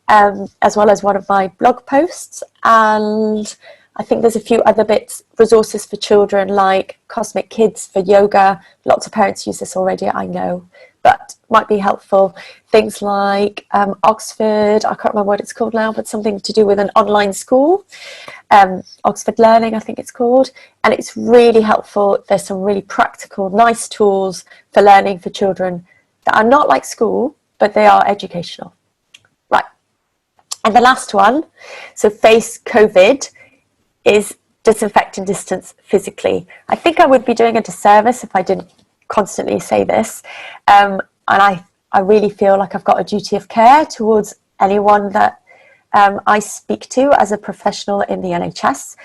as well as one of my blog posts, and I think there's a few other bits, resources for children like Cosmic Kids for yoga. Lots of parents use this already, I know, but might be helpful. Things like Oxford, I can't remember what it's called now, but something to do with an online school. Oxford Learning, I think it's called, and it's really helpful. There's some really practical, nice tools for learning for children that are not like school, but they are educational. Right, and the last one, so face COVID, is disinfect and distance physically. I think I would be doing a disservice if I didn't constantly say this, and I really feel like I've got a duty of care towards anyone that I speak to as a professional in the NHS.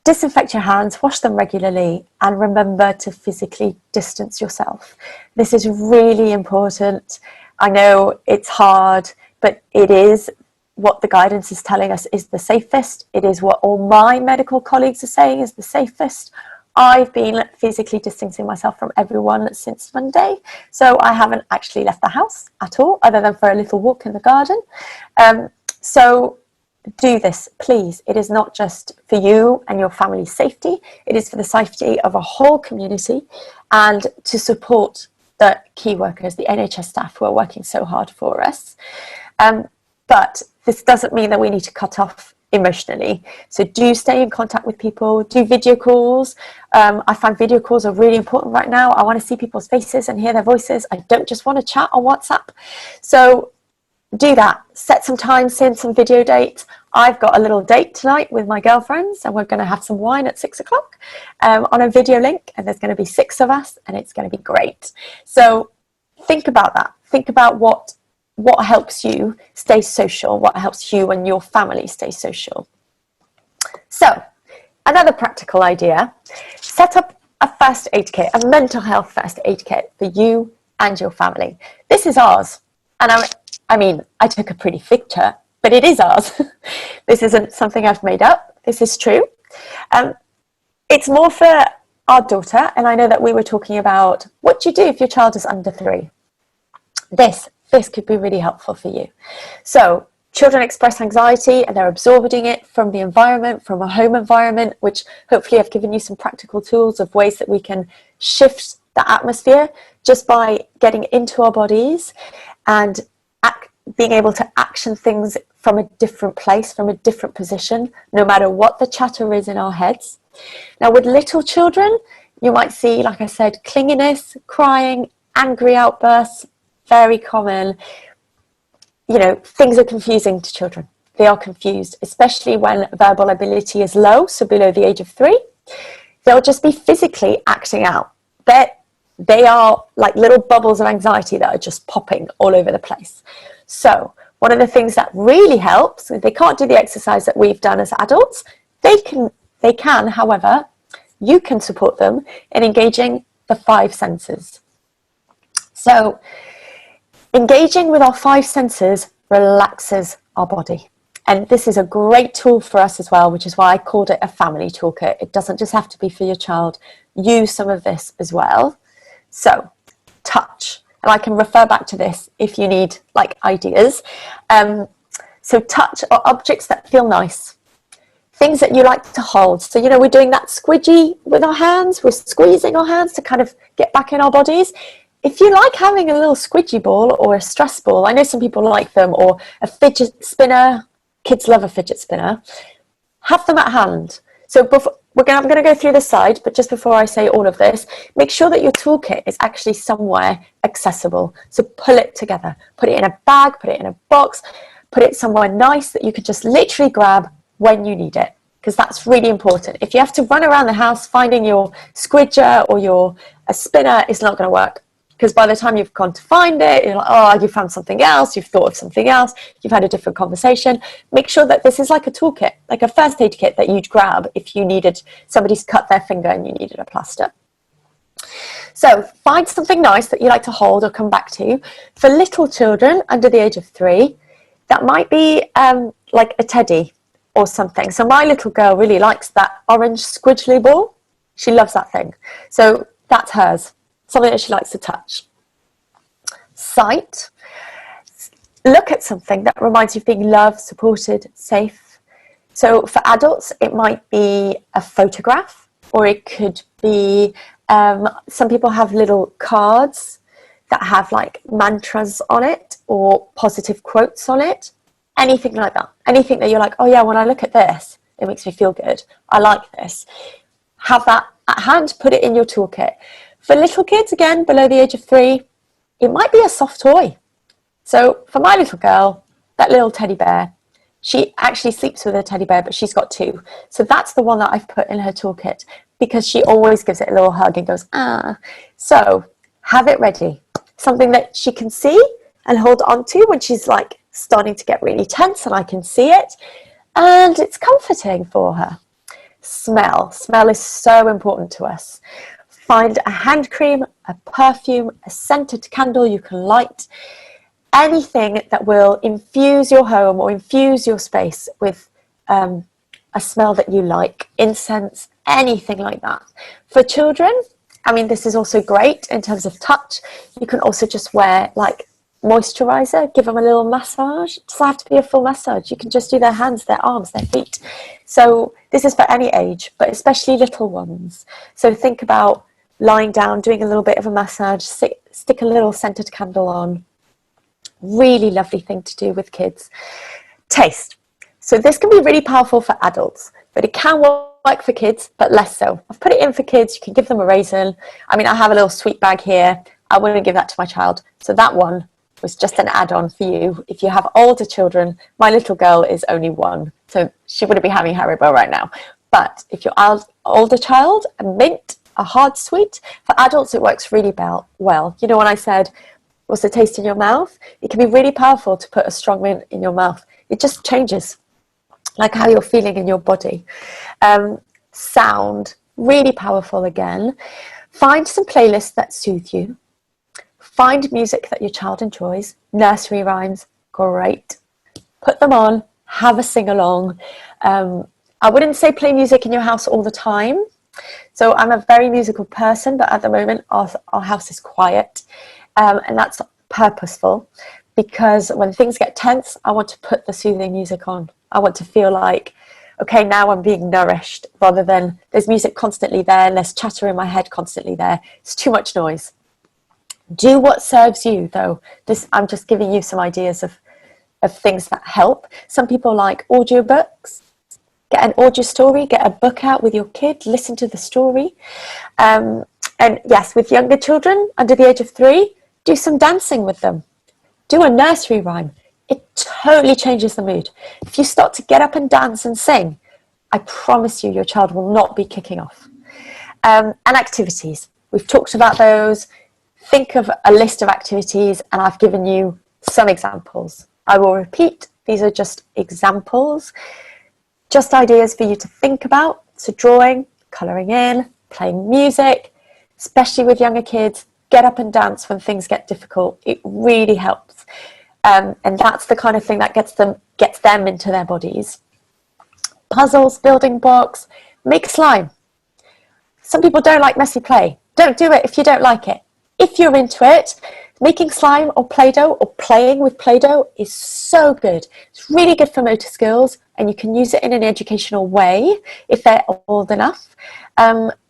Disinfect your hands, wash them regularly, and remember to physically distance yourself. This is really important. I know it's hard, but it is what the guidance is telling us is the safest. It is what all my medical colleagues are saying is the safest. I've been physically distancing myself from everyone since Monday, so I haven't actually left the house at all, other than for a little walk in the garden. So do this, please. It is not just for you and your family's safety, it is for the safety of a whole community and to support the key workers, the NHS staff who are working so hard for us. But this doesn't mean that we need to cut off emotionally. So do stay in contact with people, do video calls. I find video calls are really important right now. I want to see people's faces and hear their voices. I don't just want to chat on WhatsApp. So do that. Set some time, send some video dates. I've got a little date tonight with my girlfriends and we're going to have some wine at 6 o'clock on a video link, and there's going to be 6 of us and it's going to be great. So think about that. Think about what helps you stay social, what helps you and your family stay social. So another practical idea, set up a first aid kit, a mental health first aid kit for you and your family. This is ours. And I mean, I took a pretty picture, but it is ours. This isn't something I've made up. This is true. It's more for our daughter. And I know that we were talking about what do you do if your child is under 3? This could be really helpful for you. So children express anxiety and they're absorbing it from the environment, from a home environment, which hopefully I've given you some practical tools of ways that we can shift the atmosphere just by getting into our bodies and being able to action things from a different place, from a different position, no matter what the chatter is in our heads. Now with little children, you might see, like I said, clinginess, crying, angry outbursts, very common. You know, things are confusing to children. They are confused, especially when verbal ability is low, so below the age of 3. They'll just be physically acting out. They are like little bubbles of anxiety that are just popping all over the place. So one of the things that really helps, if they can't do the exercise that we've done as adults, they can, however, you can support them in engaging the 5 senses. So engaging with our 5 senses relaxes our body. And this is a great tool for us as well, which is why I called it a family toolkit. It doesn't just have to be for your child. Use some of this as well. So touch. And I can refer back to this if you need like ideas. So touch are objects that feel nice. Things that you like to hold. So, you know, we're doing that squidgy with our hands. We're squeezing our hands to kind of get back in our bodies. If you like having a little squidgy ball or a stress ball, I know some people like them, or a fidget spinner. Kids love a fidget spinner. Have them at hand. So I'm going to go through the side, but just before I say all of this, make sure that your toolkit is actually somewhere accessible. So pull it together. Put it in a bag, put it in a box, put it somewhere nice that you could just literally grab when you need it, because that's really important. If you have to run around the house finding your squidger or a spinner, it's not going to work. Because by the time you've gone to find it, you're like, oh, you found something else, you've thought of something else, you've had a different conversation. Make sure that this is like a toolkit, like a first aid kit that you'd grab if you needed, somebody's cut their finger and you needed a plaster. So find something nice that you like to hold or come back to. For little children under the age of 3, that might be like a teddy or something. So my little girl really likes that orange squidgely ball. She loves that thing. So that's hers. Something that she likes to touch. Sight. Look at something that reminds you of being loved, supported, safe. So for adults, it might be a photograph, or it could be, some people have little cards that have like mantras on it or positive quotes on it. Anything like that. Anything that you're like, oh yeah, when I look at this, it makes me feel good. I like this. Have that at hand, put it in your toolkit. For little kids, again, below the age of 3, it might be a soft toy. So for my little girl, that little teddy bear, she actually sleeps with a teddy bear, but she's got 2. So that's the one that I've put in her toolkit because she always gives it a little hug and goes, ah. So have it ready. Something that she can see and hold on to when she's like starting to get really tense and I can see it. And it's comforting for her. Smell. Smell is so important to us. Find a hand cream, a perfume, a scented candle you can light, anything that will infuse your home or infuse your space with a smell that you like. Incense, anything like that. For children, I mean, this is also great in terms of touch. You can also just wear like moisturizer, give them a little massage. It doesn't have to be a full massage. You can just do their hands, their arms, their feet. So this is for any age, but especially little ones. So think about lying down, doing a little bit of a massage, stick a little scented candle on. Really lovely thing to do with kids. Taste. So this can be really powerful for adults, but it can work for kids, but less so. I've put it in for kids. You can give them a raisin. I mean, I have a little sweet bag here. I wouldn't give that to my child. So that one was just an add-on for you. If you have older children, my little girl is only 1, so she wouldn't be having Haribo right now. But if you're an older child, a mint, a hard sweet, for adults it works really well. You know, when I said, what's the taste in your mouth? It can be really powerful to put a strong mint in your mouth. It just changes like how you're feeling in your body. Sound, really powerful again. Find some playlists that soothe you. Find music that your child enjoys. Nursery rhymes, great. Put them on, have a sing-along. I wouldn't say play music in your house all the time. So I'm a very musical person, but at the moment our house is quiet. And that's purposeful, because when things get tense, I want to put the soothing music on. I want to feel like, okay, now I'm being nourished, rather than there's music constantly there and there's chatter in my head constantly there. It's too much noise. Do what serves you, though. I'm just giving you some ideas of things that help. Some people like audiobooks. Get an audio story, get a book out with your kid, listen to the story. And yes, with younger children under the age of 3, do some dancing with them. Do a nursery rhyme. It totally changes the mood. If you start to get up and dance and sing, I promise you your child will not be kicking off. And activities. We've talked about those. Think of a list of activities, and I've given you some examples. I will repeat, these are just examples, just ideas for you to think about. So drawing, colouring in, playing music, especially with younger kids, get up and dance when things get difficult. It really helps. And that's the kind of thing that gets them into their bodies. Puzzles, building blocks, make slime. Some people don't like messy play. Don't do it if you don't like it. If you're into it, making slime or Play-Doh or playing with Play-Doh is so good. It's really good for motor skills, and you can use it in an educational way if they're old enough.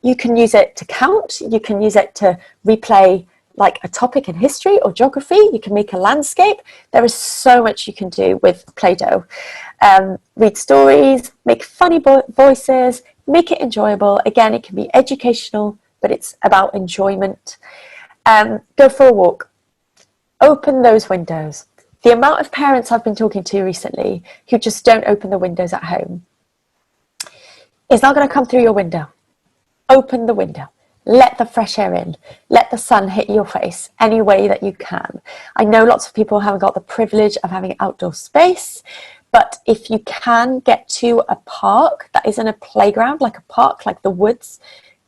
You can use it to count. You can use it to replay like a topic in history or geography. You can make a landscape. There is so much you can do with Play-Doh. Read stories, make funny voices, make it enjoyable. Again, it can be educational, but it's about enjoyment. Go for a walk. Open those windows. The amount of parents I've been talking to recently who just don't open the windows at home, it's not going to come through your window. Open the window. Let the fresh air in. Let the sun hit your face any way that you can. I know lots of people haven't got the privilege of having outdoor space, but if you can get to a park that isn't a playground, like a park, like the woods,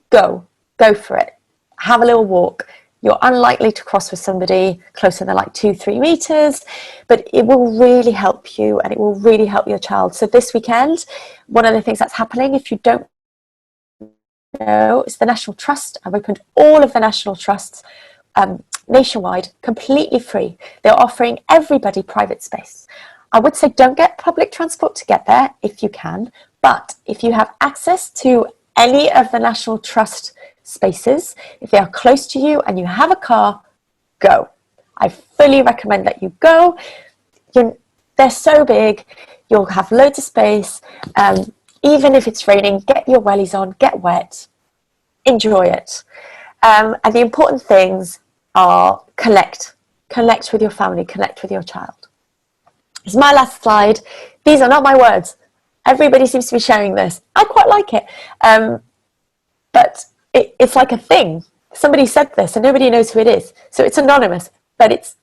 go for it. Have a little walk. You're unlikely to cross with somebody closer than like 2-3 meters, but it will really help you and it will really help your child. So this weekend, one of the things that's happening, if you don't know, is the National Trust. I've opened all of the National Trusts nationwide, completely free. They're offering everybody private space. I would say don't get public transport to get there if you can, but if you have access to any of the National Trust spaces, if they are close to you and you have a car, go. I fully recommend that you go. They're so big, you'll have loads of space. Even if it's raining, get your wellies on, get wet, enjoy it. And the important things are connect with your family, connect with your child. This is my last slide. These are not my words. Everybody seems to be sharing this. I quite like it. But it's like a thing. Somebody said this and nobody knows who it is. So it's anonymous, but it's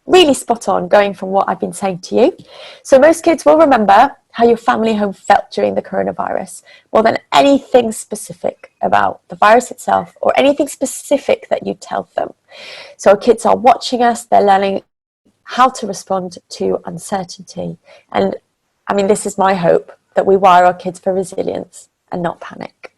really spot on going from what I've been saying to you. So most kids will remember how your family home felt during the coronavirus more than anything specific about the virus itself or anything specific that you tell them. So our kids are watching us, they're learning how to respond to uncertainty. And I mean, this is my hope, that we wire our kids for resilience and not panic.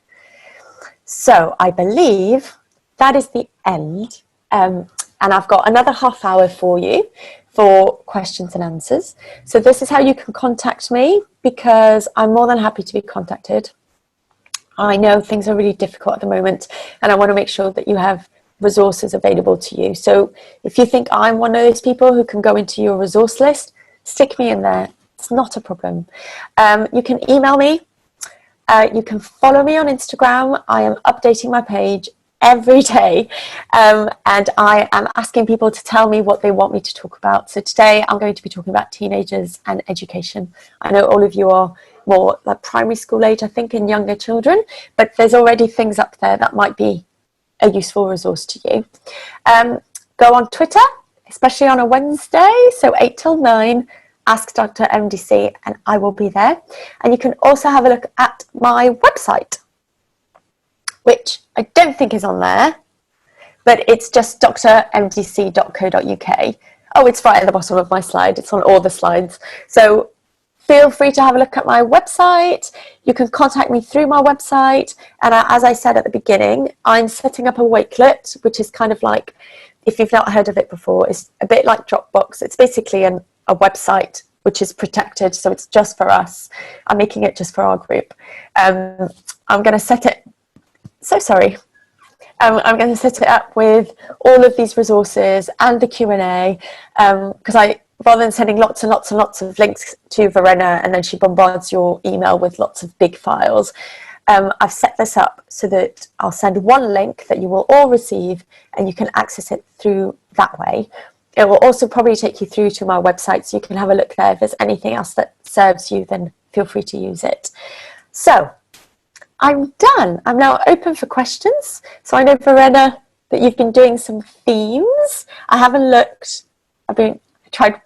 So I believe that is the end. And I've got another half hour for you for questions and answers. So this is how you can contact me, because I'm more than happy to be contacted. I know things are really difficult at the moment, and I want to make sure that you have resources available to you. So if you think I'm one of those people who can go into your resource list, stick me in there. It's not a problem. You can email me. You can follow me on Instagram. I am updating my page every day, and I am asking people to tell me what they want me to talk about. So today I'm going to be talking about teenagers and education. I know all of you are more like primary school age, I think, and younger children, but there's already things up there that might be a useful resource to you. Go on Twitter, especially on a Wednesday, so 8 till 9, ask Dr. MDC, and I will be there. And you can also have a look at my website, which I don't think is on there, but it's just drmdc.co.uk. Oh, it's right at the bottom of my slide. It's on all the slides. So feel free to have a look at my website. You can contact me through my website. And as I said at the beginning, I'm setting up a Wakelet, which is kind of like, if you've not heard of it before, it's a bit like Dropbox. It's basically a website which is protected, so it's just for us. I'm making it just for our group. I'm going to set it, I'm going to set it up with all of these resources and the Q&A, because rather than sending lots and lots and lots of links to Verena and then she bombards your email with lots of big files, I've set this up so that I'll send one link that you will all receive and you can access it through that way. It will also probably take you through to my website, so you can have a look there. If there's anything else that serves you, then feel free to use it. So I'm done. I'm now open for questions. So I know, Verena, that you've been doing some themes. I haven't looked. I tried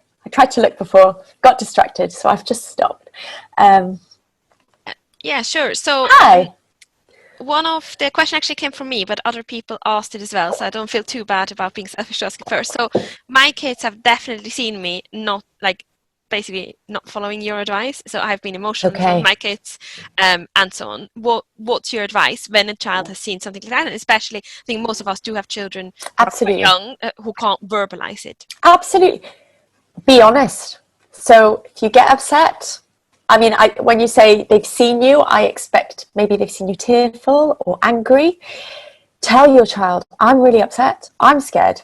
to look before, got distracted, so I've just stopped. Yeah, sure. So hi. One of the question actually came from me, but other people asked it as well, so I don't feel too bad about being selfish to ask it first. So my kids have definitely seen me basically not following your advice. So I've been emotional with my kids, and so on. What's your advice when a child has seen something like that? And especially, I think most of us do have children who are quite young who can't verbalize it. Absolutely. Be honest. So if you get upset, I mean, when you say they've seen you, I expect maybe they've seen you tearful or angry. Tell your child, I'm really upset. I'm scared.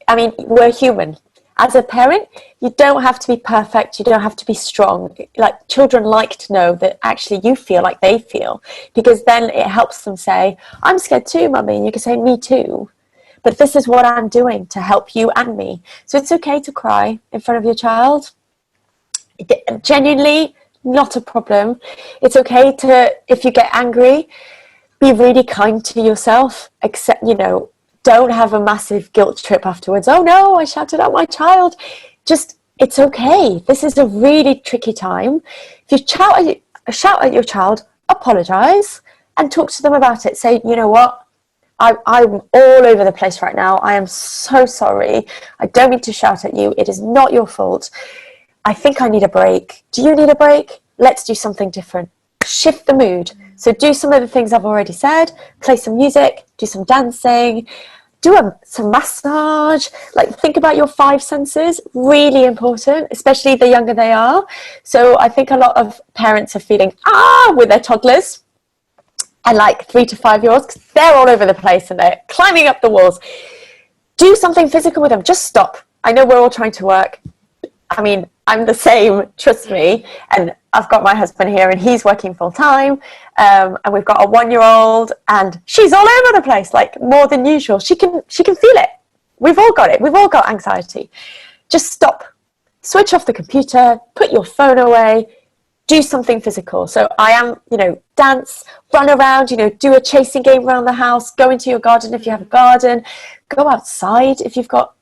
I mean, we're human. As a parent, you don't have to be perfect. You don't have to be strong. Like, children like to know that actually you feel like they feel, because then it helps them say, I'm scared too, mummy. And you can say, me too. But this is what I'm doing to help you and me. So it's okay to cry in front of your child. Genuinely, not a problem. It's okay to, if you get angry, be really kind to yourself. Except, don't have a massive guilt trip afterwards. Oh no, I shouted at my child. Just, it's okay. This is a really tricky time. If you shout at your child, apologize and talk to them about it. Say, you know what? I'm all over the place right now. I am so sorry. I don't mean to shout at you. It is not your fault. I think I need a break. Do you need a break? Let's do something different. Shift the mood. So do some of the things I've already said. Play some music. Do some dancing. Do some massage. Like, think about your 5 senses. Really important, especially the younger they are. So I think a lot of parents are feeling with their toddlers. And like 3 to 5 year olds, because they're all over the place and they're climbing up the walls. Do something physical with them. Just stop. I know we're all trying to work. I mean, I'm the same, trust me. And I've got my husband here and he's working full time. And we've got a 1-year-old and she's all over the place, like more than usual. She can feel it. We've all got it. We've all got anxiety. Just stop. Switch off the computer, put your phone away, do something physical. So I am, dance, run around, do a chasing game around the house, go into your garden if you have a garden, go outside if you've got,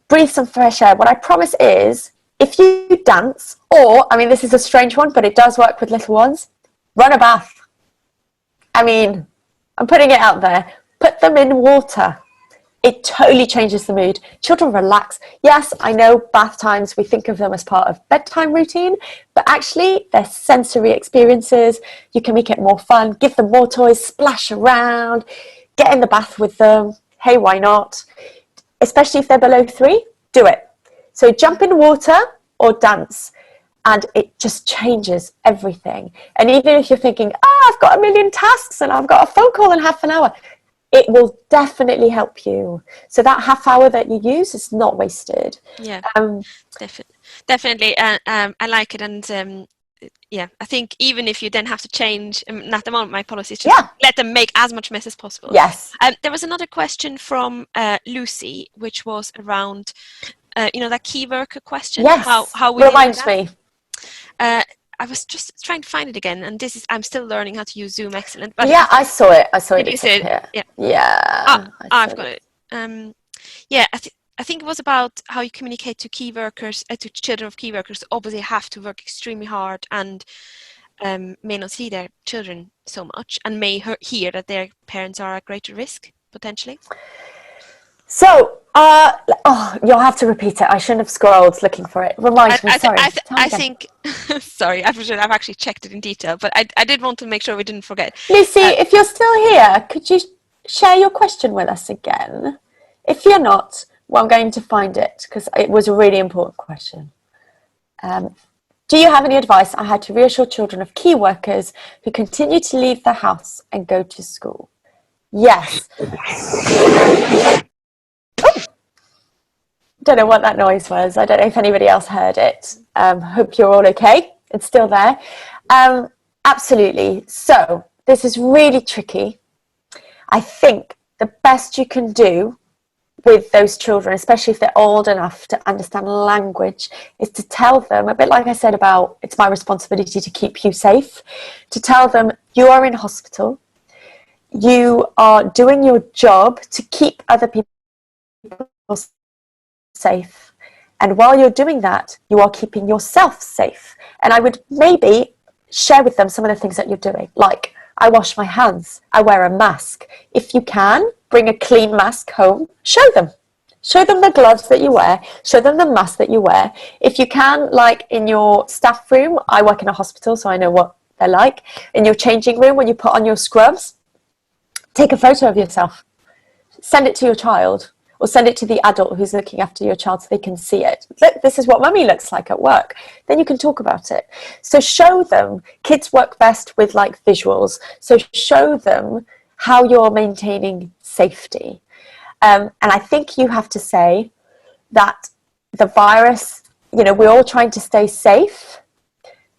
breathe some fresh air. What I promise is, if you dance, or, this is a strange one, but it does work with little ones, run a bath. I'm putting it out there. Put them in water. it totally changes the mood. Children relax. Yes, I know bath times, we think of them as part of bedtime routine, but actually they're sensory experiences. You can make it more fun, give them more toys, splash around, get in the bath with them. Hey, why not? Especially if they're below 3, do it. So jump in water or dance, and it just changes everything. And even if you're thinking, I've got a million tasks and I've got a phone call in half an hour, it will definitely help you. So that half hour that you use is not wasted. Yeah, definitely. I like it. And yeah, I think even if you then have to change, at the moment my policy is just let them make as much mess as possible. Yes. There was another question from Lucy, which was around, that key worker question. Yes. How we reminds me. I was just trying to find it again, and I'm still learning how to use Zoom. Excellent. But yeah, I saw it. It's it? here. Yeah. I've got it. Yeah, I think it was about how you communicate to key workers, to children of key workers. Obviously, have to work extremely hard and may not see their children so much, and may hear that their parents are at greater risk potentially. So, you'll have to repeat it. I shouldn't have scrolled looking for it. Remind me, sorry. I think, sorry, I've actually checked it in detail, but I did want to make sure we didn't forget. Lucy, if you're still here, could you share your question with us again? If you're not, well, I'm going to find it because it was a really important question. Do you have any advice on how to reassure children of key workers who continue to leave the house and go to school? Yes. Don't know what that noise was. I don't know if anybody else heard it. Hope you're all okay. It's still there. Absolutely. So this is really tricky. I think the best you can do with those children, especially if they're old enough to understand language, is to tell them, a bit like I said about it's my responsibility to keep you safe, to tell them you are in hospital, you are doing your job to keep other people safe, and while you're doing that, you are keeping yourself safe. And I would maybe share with them some of the things that you're doing, like I wash my hands, I wear a mask. If you can, bring a clean mask home, show them the gloves that you wear, show them the mask that you wear. If you can, like in your staff room, I work in a hospital so I know what they're like, in your changing room when you put on your scrubs, take a photo of yourself, send it to your child, or send it to the adult who's looking after your child so they can see it. Look, this is what mummy looks like at work. Then you can talk about it. So show them. Kids work best with like visuals. So show them how you're maintaining safety. And I think you have to say that the virus, we're all trying to stay safe.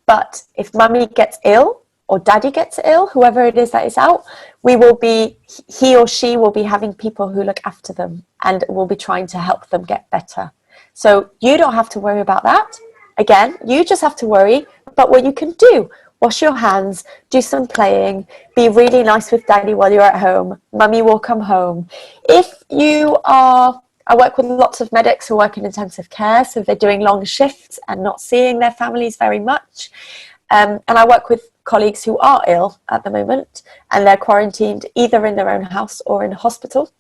But if mummy gets ill, or daddy gets ill, whoever it is that is out, he or she will be having people who look after them and will be trying to help them get better. So you don't have to worry about that. Again, you just have to worry about what you can do. Wash your hands, do some playing, be really nice with daddy while you're at home. Mummy will come home. I work with lots of medics who work in intensive care, so they're doing long shifts and not seeing their families very much. And I work with colleagues who are ill at the moment and they're quarantined either in their own house or in a hospital.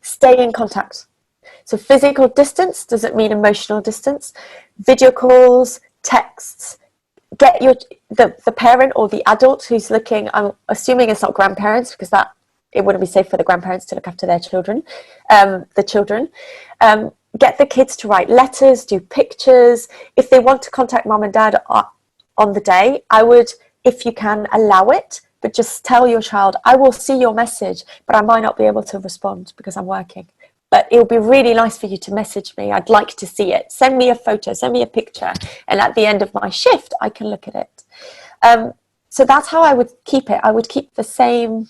Stay in contact. So physical distance doesn't mean emotional distance. Video calls, texts. Get the parent or the adult who's looking, I'm assuming it's not grandparents because it wouldn't be safe for the grandparents to look after their children, the children. Get the kids to write letters, do pictures. If they want to contact mom and dad on the day, I would, if you can, allow it, but just tell your child, I will see your message, but I might not be able to respond because I'm working. But it would be really nice for you to message me. I'd like to see it. Send me a photo, send me a picture. And at the end of my shift, I can look at it. So that's how I would keep it. I would keep the same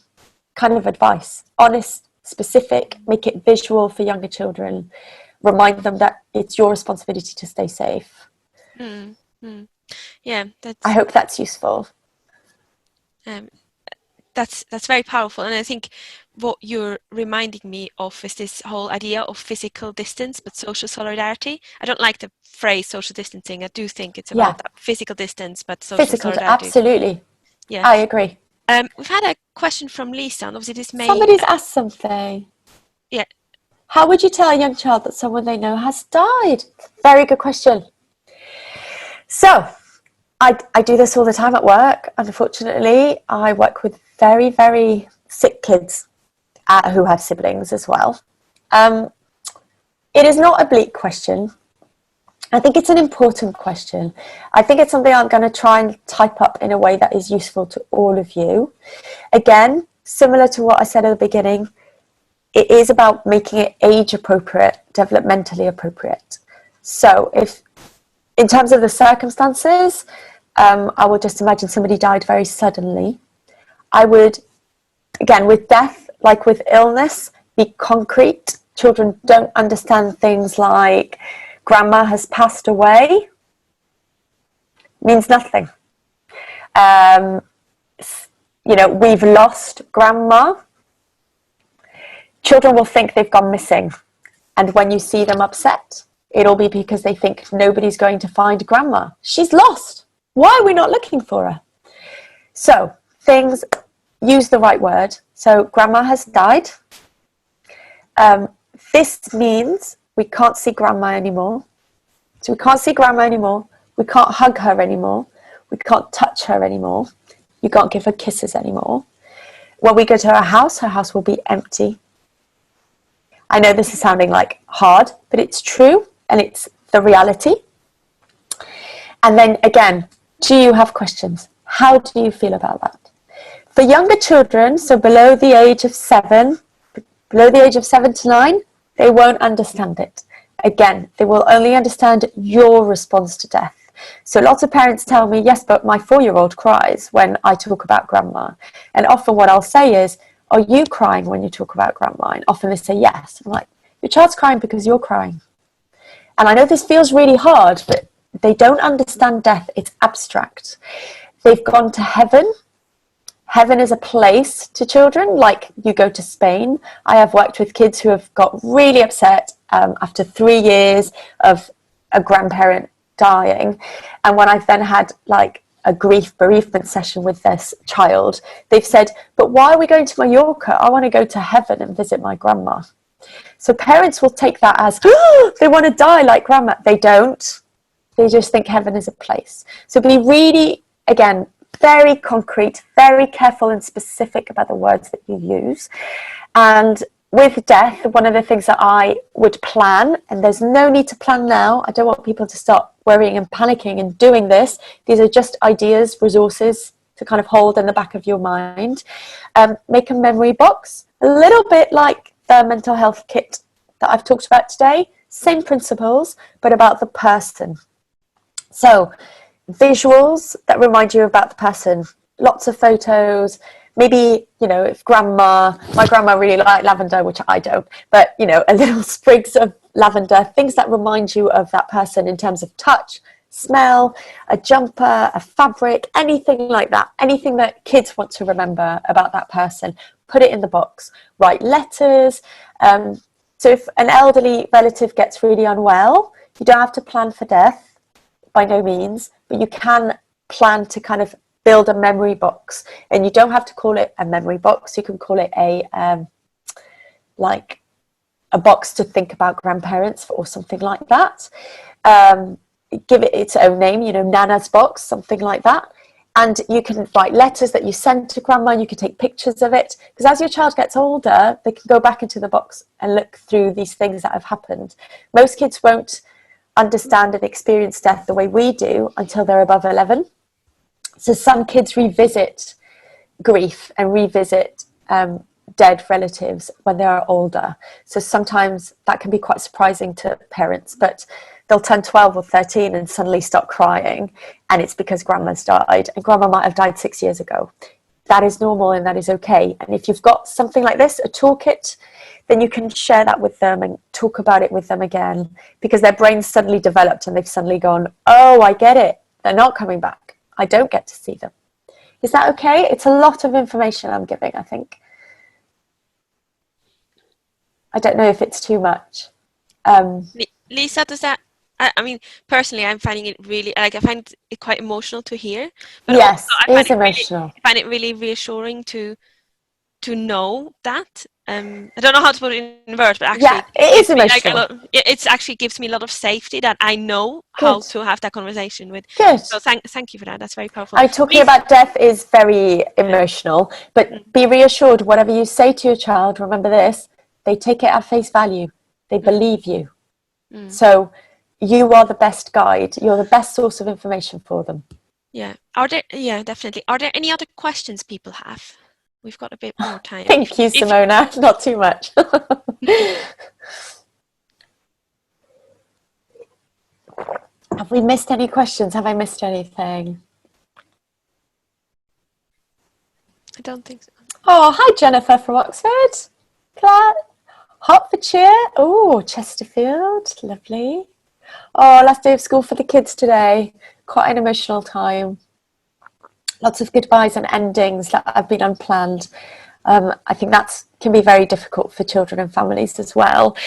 kind of advice. Honest, specific, make it visual for younger children. Remind them that it's your responsibility to stay safe. Yeah, I hope that's useful. That's very powerful, and I think what you're reminding me of is this whole idea of physical distance but social solidarity. I don't like the phrase social distancing. I do think it's about that physical distance but social solidarity. Absolutely. Yeah, I agree. We've had a question from Lisa, and obviously this may... Somebody's asked something. Yeah. How would you tell a young child that someone they know has died? Very good question. So, I do this all the time at work. Unfortunately, I work with very, very sick kids who have siblings as well. It is not a bleak question. I think it's an important question. I think it's something I'm going to try and type up in a way that is useful to all of you. Again, similar to what I said at the beginning, it is about making it age appropriate, developmentally appropriate. So if, in terms of the circumstances, I will just imagine somebody died very suddenly. I would, again, with death, like with illness, be concrete. Children don't understand things like grandma has passed away. Means nothing. We've lost grandma. Children will think they've gone missing. And when you see them upset, it'll be because they think nobody's going to find grandma. She's lost. Why are we not looking for her? So things, use the right word. So grandma has died. This means we can't see grandma anymore. So we can't see grandma anymore. We can't hug her anymore. We can't touch her anymore. You can't give her kisses anymore. When we go to her house will be empty. I know this is sounding like hard, but it's true and it's the reality. And then again, do you have questions? How do you feel about that? For younger children, so below the age of 7 to 9, they won't understand it. Again, they will only understand your response to death. So lots of parents tell me, yes, but my 4-year-old cries when I talk about grandma. And often what I'll say is, are you crying when you talk about grandma? And often they say yes. I'm like, your child's crying because you're crying. And I know this feels really hard, but they don't understand death. It's abstract. They've gone to heaven. Heaven is a place to children, like you go to Spain. I have worked with kids who have got really upset after 3 years of a grandparent dying. And when I've then had like a grief bereavement session with this child, they've said, but why are we going to Mallorca? I want to go to heaven and visit my grandma. So parents will take that as, oh, they want to die like grandma. They don't. They just think heaven is a place. So be really, again, very concrete, very careful and specific about the words that you use. And with death, one of the things that I would plan, and there's no need to plan now, I don't want people to start worrying and panicking and doing this. These are just ideas, resources to kind of hold in the back of your mind. Make a memory box, a little bit like the mental health kit that I've talked about today. Same principles, but about the person. So visuals that remind you about the person, lots of photos, maybe, if my grandma really liked lavender, which I don't, but, a little sprigs of lavender, things that remind you of that person in terms of touch, smell, a jumper, a fabric, anything like that, anything that kids want to remember about that person, put it in the box. Write letters. So if an elderly relative gets really unwell, you don't have to plan for death, by no means, but you can plan to kind of build a memory box, and you don't have to call it a memory box. You can call it a box to think about grandparents or something like that. Give it its own name, Nana's box, something like that. And you can write letters that you send to grandma. You can take pictures of it, because as your child gets older, they can go back into the box and look through these things that have happened. Most kids won't understand and experience death the way we do until they're above 11. So some kids revisit grief and revisit dead relatives when they are older. So sometimes that can be quite surprising to parents, but they'll turn 12 or 13 and suddenly start crying, and it's because grandma's died, and grandma might have died 6 years ago. That is normal and that is okay. And if you've got something like this, a toolkit, then you can share that with them and talk about it with them again, because their brain's suddenly developed and they've suddenly gone, oh, I get it. They're not coming back. I don't get to see them. Is that okay? It's a lot of information I'm giving, I think. I don't know if it's too much. Lisa, does that, I mean, personally, I'm finding it really, I find it quite emotional to hear. But yes, also it is emotional. I find it really reassuring to know that. I don't know how to put it in words, but actually Yeah, it is gives me like a emotional. lot. It actually gives me a lot of safety that I know how Good. to have that conversation with. Good. So thank you for that. That's very powerful. Talking Please, about death is very emotional, but be reassured, whatever you say to your child, remember this, they take it at face value. They believe you. So you are the best guide. You're the best source of information for them. yeah. Are there? Yeah, definitely. Are there any other questions people have? We've got a bit more time. Thank you, Simona. Not too much. Have we missed any questions? Have I missed anything? I don't think so. Oh, hi, Jennifer from Oxford. Claire, Hertfordshire. Oh, Chesterfield. Lovely. Oh, last day of school for the kids today. Quite an emotional time. Lots of goodbyes and endings that have been unplanned. I think that can be very difficult for children and families as well.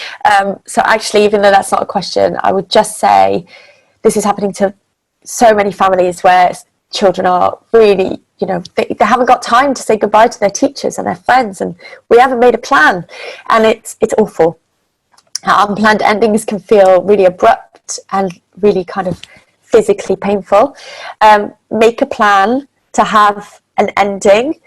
So actually, even though that's not a question, I would just say this is happening to so many families where children are really, they haven't got time to say goodbye to their teachers and their friends, and we haven't made a plan, and it's awful. Unplanned endings can feel really abrupt and really kind of physically painful. Make a plan to have an ending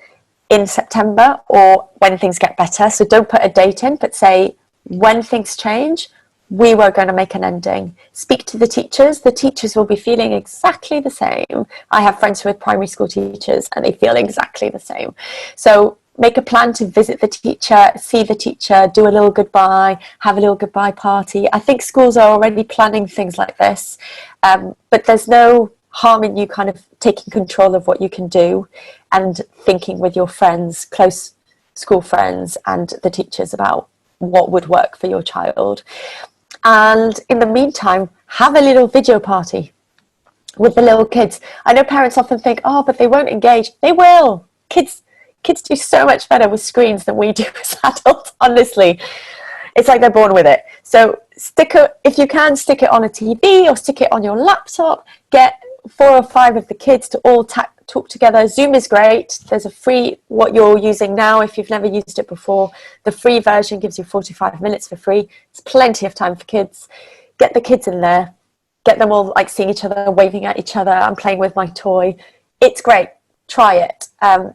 in September or when things get better. So don't put a date in, but say when things change, we were going to make an ending. Speak to the teachers. The teachers will be feeling exactly the same. I have friends who are primary school teachers and they feel exactly the same. So make a plan to visit the teacher, see the teacher, do a little goodbye, have a little goodbye party. I think schools are already planning things like this, but there's no harm in you kind of taking control of what you can do and thinking with your friends, close school friends and the teachers about what would work for your child. And in the meantime, have a little video party with the little kids. I know parents often think, oh, but they won't engage. They will. Kids do so much better with screens than we do as adults, honestly. It's like they're born with it. So if you can, stick it on a TV or stick it on your laptop. Get 4 or 5 of the kids to all talk together. Zoom is great. There's a free, what you're using now, if you've never used it before, the free version gives you 45 minutes for free. It's plenty of time for kids. Get the kids in there. Get them all like seeing each other, waving at each other. I'm playing with my toy. It's great. Try it. An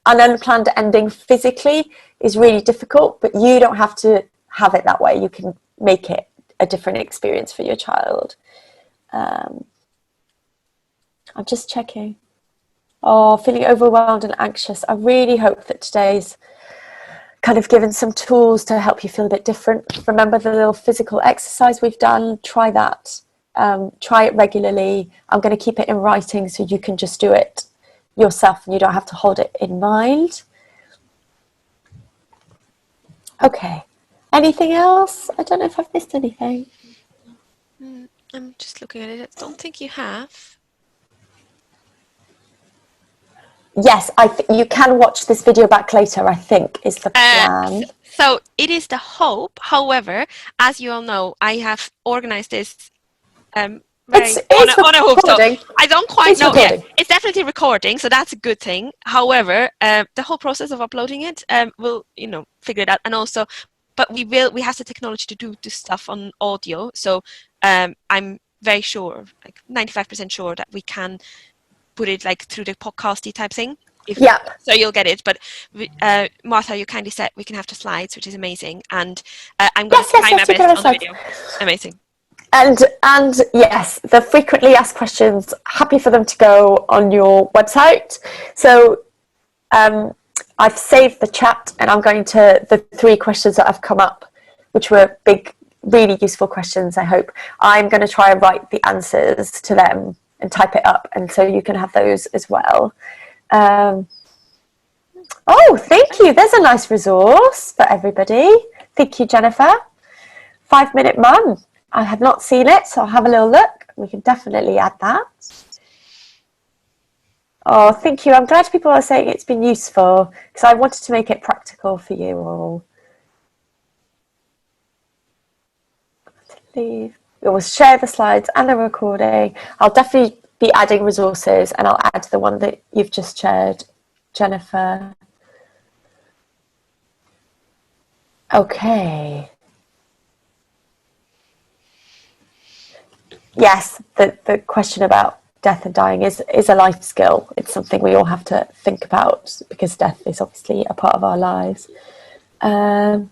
unplanned ending physically is really difficult, but you don't have to have it that way. You can make it a different experience for your child. I'm just checking. Oh, feeling overwhelmed and anxious. I really hope that today's kind of given some tools to help you feel a bit different. Remember the little physical exercise we've done? Try that. Try it regularly. I'm going to keep it in writing so you can just do it yourself and you don't have to hold it in mind. Okay. Anything else? I don't know if I've missed anything. I'm just looking at it. I don't think you have. Yes, you can watch this video back later, I think, is the plan. So it is the hope. However, as you all know, I have organized this It's on a hoop. So I don't quite know. Yeah, it's definitely recording, so that's a good thing. However, the whole process of uploading it, we'll figure it out. And also, but we have the technology to do this stuff on audio. So I'm very sure, like 95% sure, that we can put it like through the podcasty type thing. So you'll get it. But Martha, you kindly said we can have the slides, which is amazing. And I'm going to try my best on the video. Amazing. And yes, the frequently asked questions, happy for them to go on your website. So I've saved the chat and I'm going to the 3 questions that have come up, which were big, really useful questions, I hope. I'm going to try and write the answers to them and type it up. And so you can have those as well. Oh, thank you. There's a nice resource for everybody. Thank you, Jennifer. 5-Minute Mum. I have not seen it, so I'll have a little look. We can definitely add that. Oh, thank you. I'm glad people are saying it's been useful because I wanted to make it practical for you all. We will share the slides and the recording. I'll definitely be adding resources and I'll add the one that you've just shared, Jennifer. Okay. Yes, the question about death and dying is a life skill. It's something we all have to think about because death is obviously a part of our lives. Oh,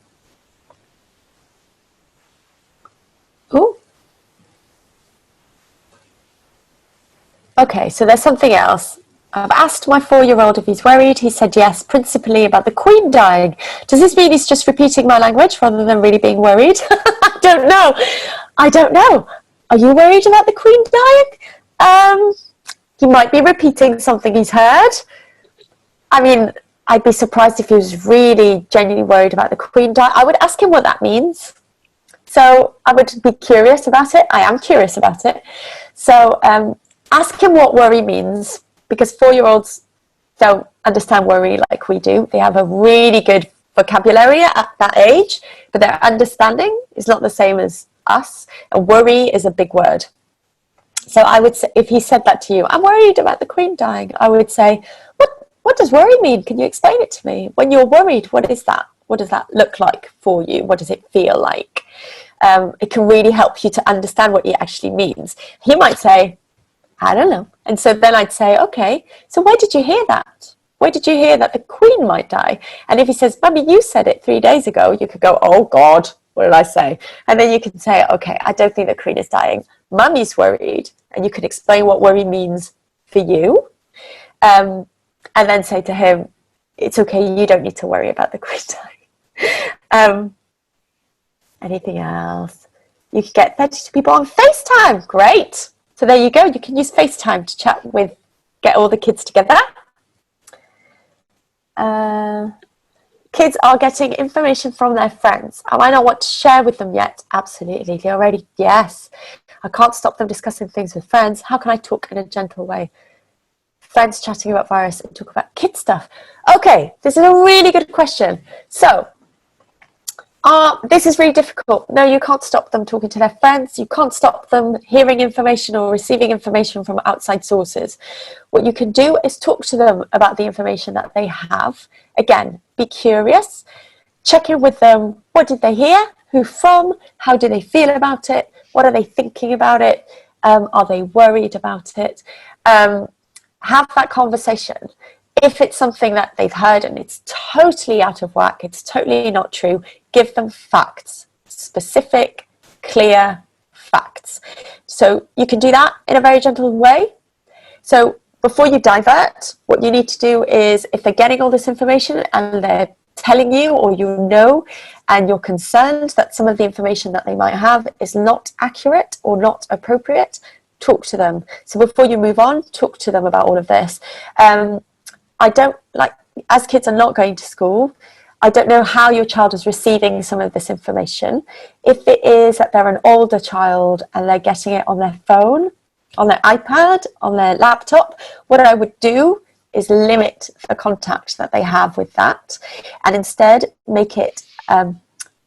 okay, so there's something else. I've asked my 4-year-old if he's worried. He said yes, principally about the Queen dying. Does this mean he's just repeating my language rather than really being worried? I don't know. I don't know. Are you worried about the Queen dying? He might be repeating something he's heard. I mean, I'd be surprised if he was really genuinely worried about the Queen dying. I would ask him what that means. So I would be curious about it. I am curious about it. So ask him what worry means, because 4-year-olds don't understand worry like we do. They have a really good vocabulary at that age, but their understanding is not the same as us. And worry is a big word. So I would say, if he said that to you, I'm worried about the Queen dying, I would say, what does worry mean? Can you explain it to me? When you're worried, what is that? What does that look like for you? What does it feel like? It can really help you to understand what it actually means. He might say, I don't know. And so then I'd say, okay, so where did you hear that? Where did you hear that the Queen might die? And if he says, Mummy, you said it 3 days ago, you could go, oh God, what did I say? And then you can say, okay, I don't think the Queen is dying. Mummy's worried. And you can explain what worry means for you. And then say to him, it's okay, you don't need to worry about the Queen dying. Anything else? You could get 32 people on FaceTime. Great. So there you go. You can use FaceTime to chat with, get all the kids together. Kids are getting information from their friends. I might not want to share with them yet. Absolutely. They already, yes. I can't stop them discussing things with friends. How can I talk in a gentle way? Friends chatting about virus and talk about kid stuff. Okay, this is a really good question. So, this is really difficult. No, you can't stop them talking to their friends. You can't stop them hearing information or receiving information from outside sources. What you can do is talk to them about the information that they have. Again, be curious. Check in with them. What did they hear? Who from? How do they feel about it? What are they thinking about it? Are they worried about it? Have that conversation. If it's something that they've heard and it's totally out of whack, it's totally not true, give them facts, specific, clear facts. So you can do that in a very gentle way. So before you divert, what you need to do is, if they're getting all this information and they're telling you, or you know, and you're concerned that some of the information that they might have is not accurate or not appropriate, talk to them. So before you move on, talk to them about all of this. I don't, like, as kids are not going to school, I don't know how your child is receiving some of this information. If it is that they're an older child and they're getting it on their phone, on their iPad, on their laptop, what I would do is limit the contact that they have with that, and instead make it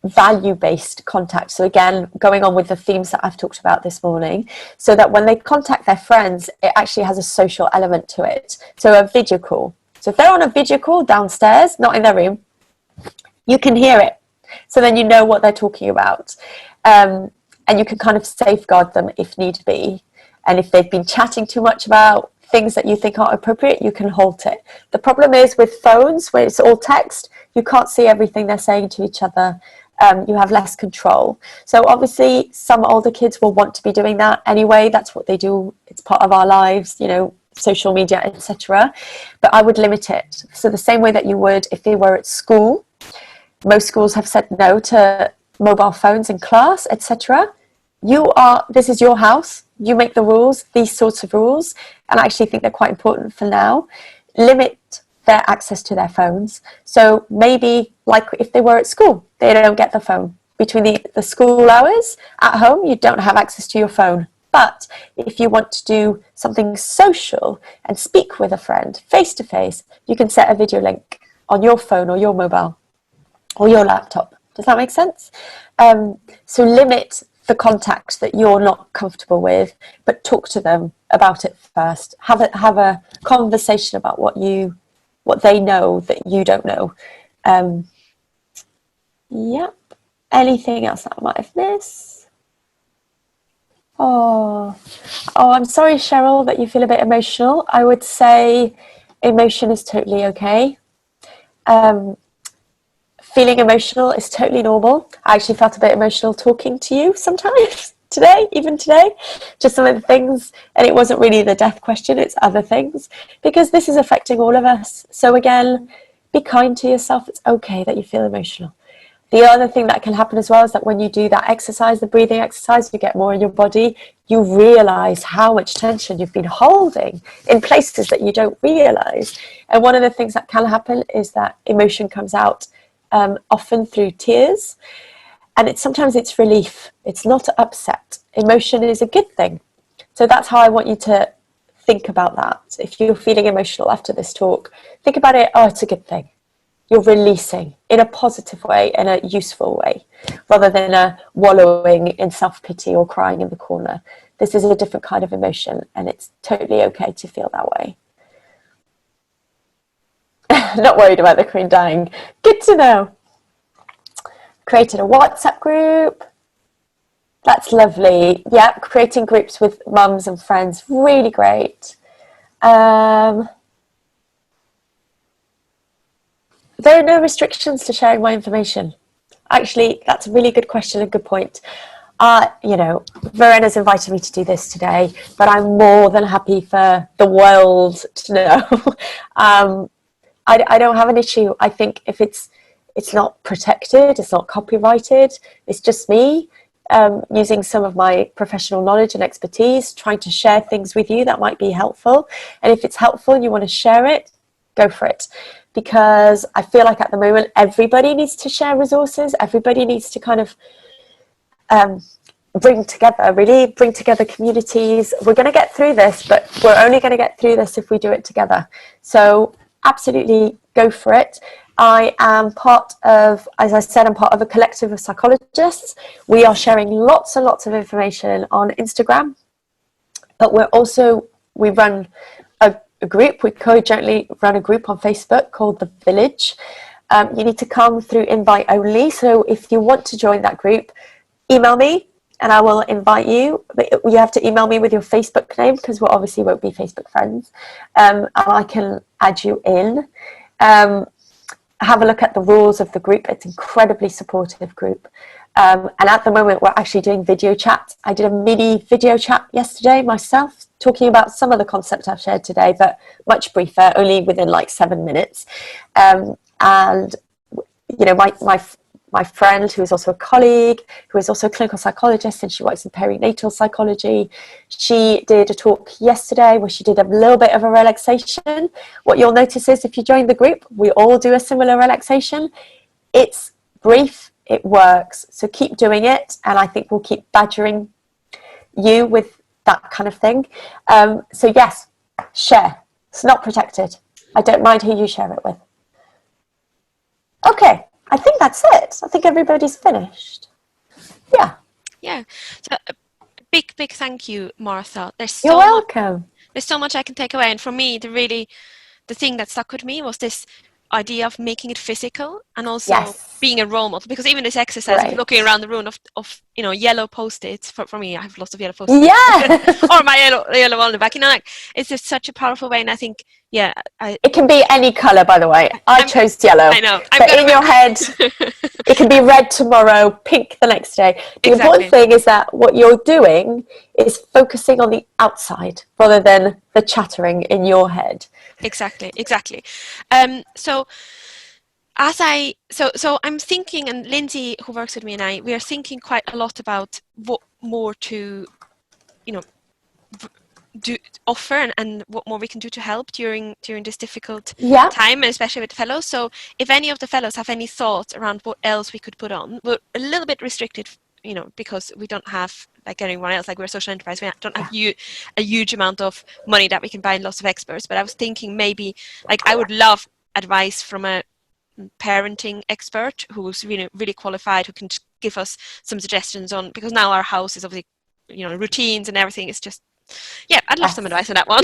value-based contact. So again, going on with the themes that I've talked about this morning, so that when they contact their friends, it actually has a social element to it. So a video call. So if they're on a video call downstairs, not in their room, you can hear it. So then you know what they're talking about. And you can kind of safeguard them if need be. And if they've been chatting too much about things that you think aren't appropriate, you can halt it. The problem is with phones, where it's all text, you can't see everything they're saying to each other. You have less control. So obviously some older kids will want to be doing that anyway. That's what they do. It's part of our lives, you know, social media, etc. But I would limit it. So the same way that you would if they were at school. Most schools have said no to mobile phones in class, etc. This is your house. You make the rules, these sorts of rules, and I actually think they're quite important for now. Limit their access to their phones. So maybe, like if they were at school, they don't get the phone. Between the school hours, at home, you don't have access to your phone. But if you want to do something social and speak with a friend face to face, you can set a video link on your phone or your mobile or your laptop. Does that make sense? So limit the contact that you're not comfortable with, but talk to them about it first. Have a conversation about what they know that you don't know. Yep. Anything else that I might have missed? Oh, I'm sorry, Cheryl, that you feel a bit emotional. I would say emotion is totally okay. Feeling emotional is totally normal. I actually felt a bit emotional talking to you sometimes today, even today, just some of the things. And it wasn't really the death question, it's other things, because this is affecting all of us. So again, be kind to yourself. It's okay that you feel emotional. The other thing that can happen as well is that when you do that exercise, the breathing exercise, you get more in your body, you realize how much tension you've been holding in places that you don't realize. And one of the things that can happen is that emotion comes out often through tears. And sometimes it's relief. It's not upset. Emotion is a good thing. So that's how I want you to think about that. If you're feeling emotional after this talk, think about it, oh, it's a good thing. You're releasing in a positive way, in a useful way, rather than a wallowing in self-pity or crying in the corner. This is a different kind of emotion, and it's totally okay to feel that way. Not worried about the Queen dying. Good to know. Created a WhatsApp group. That's lovely. Yeah, creating groups with mums and friends, really great. There are no restrictions to sharing my information. Actually, that's a really good question and good point. Verena's invited me to do this today, but I'm more than happy for the world to know. I don't have an issue. I think if it's not protected, it's not copyrighted, it's just me using some of my professional knowledge and expertise, trying to share things with you that might be helpful. And if it's helpful and you want to share it, go for it. Because I feel like at the moment, everybody needs to share resources. Everybody needs to kind of bring together communities. We're going to get through this, but we're only going to get through this if we do it together. So absolutely go for it. I am part of, as I said, I'm part of a collective of psychologists. We are sharing lots and lots of information on Instagram, but we run a group. We co-jointly run a group on Facebook called The Village. You need to come through invite only. So if you want to join that group, email me and I will invite you. But you have to email me with your Facebook name because we obviously won't be Facebook friends. And I can add you in. Have a look at the rules of the group. It's an incredibly supportive group. And at the moment, we're actually doing video chat. I did a mini video chat yesterday myself, talking about some of the concepts I've shared today, but much briefer, only within like 7 minutes. And my friend, who is also a colleague, who is also a clinical psychologist, and she works in perinatal psychology, she did a talk yesterday where she did a little bit of a relaxation. What you'll notice is if you join the group, we all do a similar relaxation. It's brief, it works. So keep doing it, and I think we'll keep badgering you with that kind of thing. So yes, share. It's not protected. I don't mind who you share it with. Okay. I think that's it. I think everybody's finished. Yeah. Yeah. So a big thank you, Martha. You're welcome. There's so much I can take away. And for me, the thing that stuck with me was this idea of making it physical and also being a role model. Because even this exercise of looking around the room of yellow post-its, for me, I have lots of yellow post-its. Yeah. Or my yellow on the back. It's just such a powerful way. And I think, it can be any colour, by the way. I chose yellow. I know. But in your head, it can be red tomorrow, pink the next day. The important thing is that what you're doing is focusing on the outside rather than the chattering in your head. Exactly. So I'm thinking, and Lindsay, who works with me, and we are thinking quite a lot about what more to, offer and what more we can do to help during this difficult time, and especially with fellows. So if any of the fellows have any thoughts around what else we could put on, we're a little bit restricted, because we don't have, like anyone else, like we're a social enterprise, we don't have a huge amount of money that we can buy in lots of experts. But I was thinking maybe, like, I would love advice from a parenting expert who's really qualified, who can give us some suggestions on, because now our house is obviously, routines and everything is just, I'd love some advice on that one.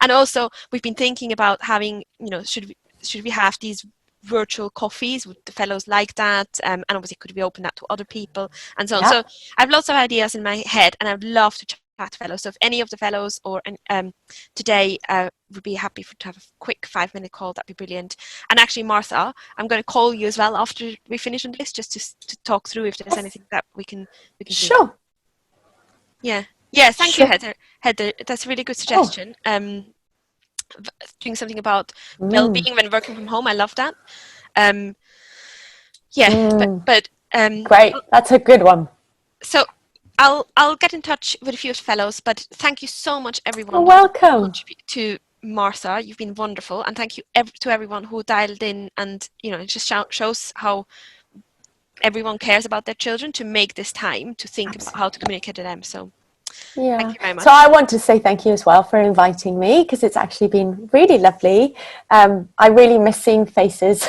And also we've been thinking about having, should we have these virtual coffees with the fellows like that, and obviously could we open that to other people and so on. Yeah. So I have lots of ideas in my head, and I'd love to chat to fellows. So if any of the fellows or today would be happy to have a quick 5-minute call, that'd be brilliant. And actually, Martha, I'm going to call you as well after we finish on this, just to talk through if there's anything that we can do. Sure. Yeah. Thank you, Heather. That's a really good suggestion. Doing something about well-being when working from home. I love that. But great. That's a good one. So I'll get in touch with a few of the fellows, but thank you so much, everyone. You're welcome. To Martha, you've been wonderful, and thank you to everyone who dialed in, and it just shows how everyone cares about their children to make this time to think about how to communicate to them. So thank you very much. So I want to say thank you as well for inviting me, because it's actually been really lovely. I really miss seeing faces.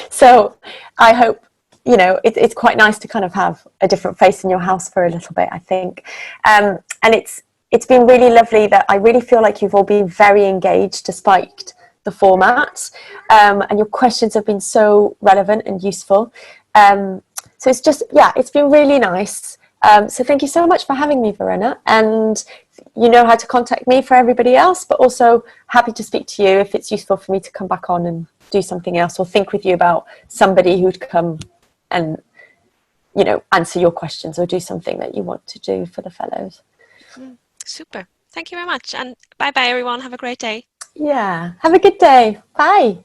So I hope, it's quite nice to kind of have a different face in your house for a little bit, I think. And it's been really lovely that I really feel like you've all been very engaged despite the format. And your questions have been so relevant and useful. So it's just, it's been really nice. So thank you so much for having me, Verena. And you know how to contact me for everybody else, but also happy to speak to you if it's useful for me to come back on and do something else, or think with you about somebody who'd come and, answer your questions or do something that you want to do for the fellows. Super. Thank you very much. And bye-bye, everyone. Have a great day. Yeah. Have a good day. Bye.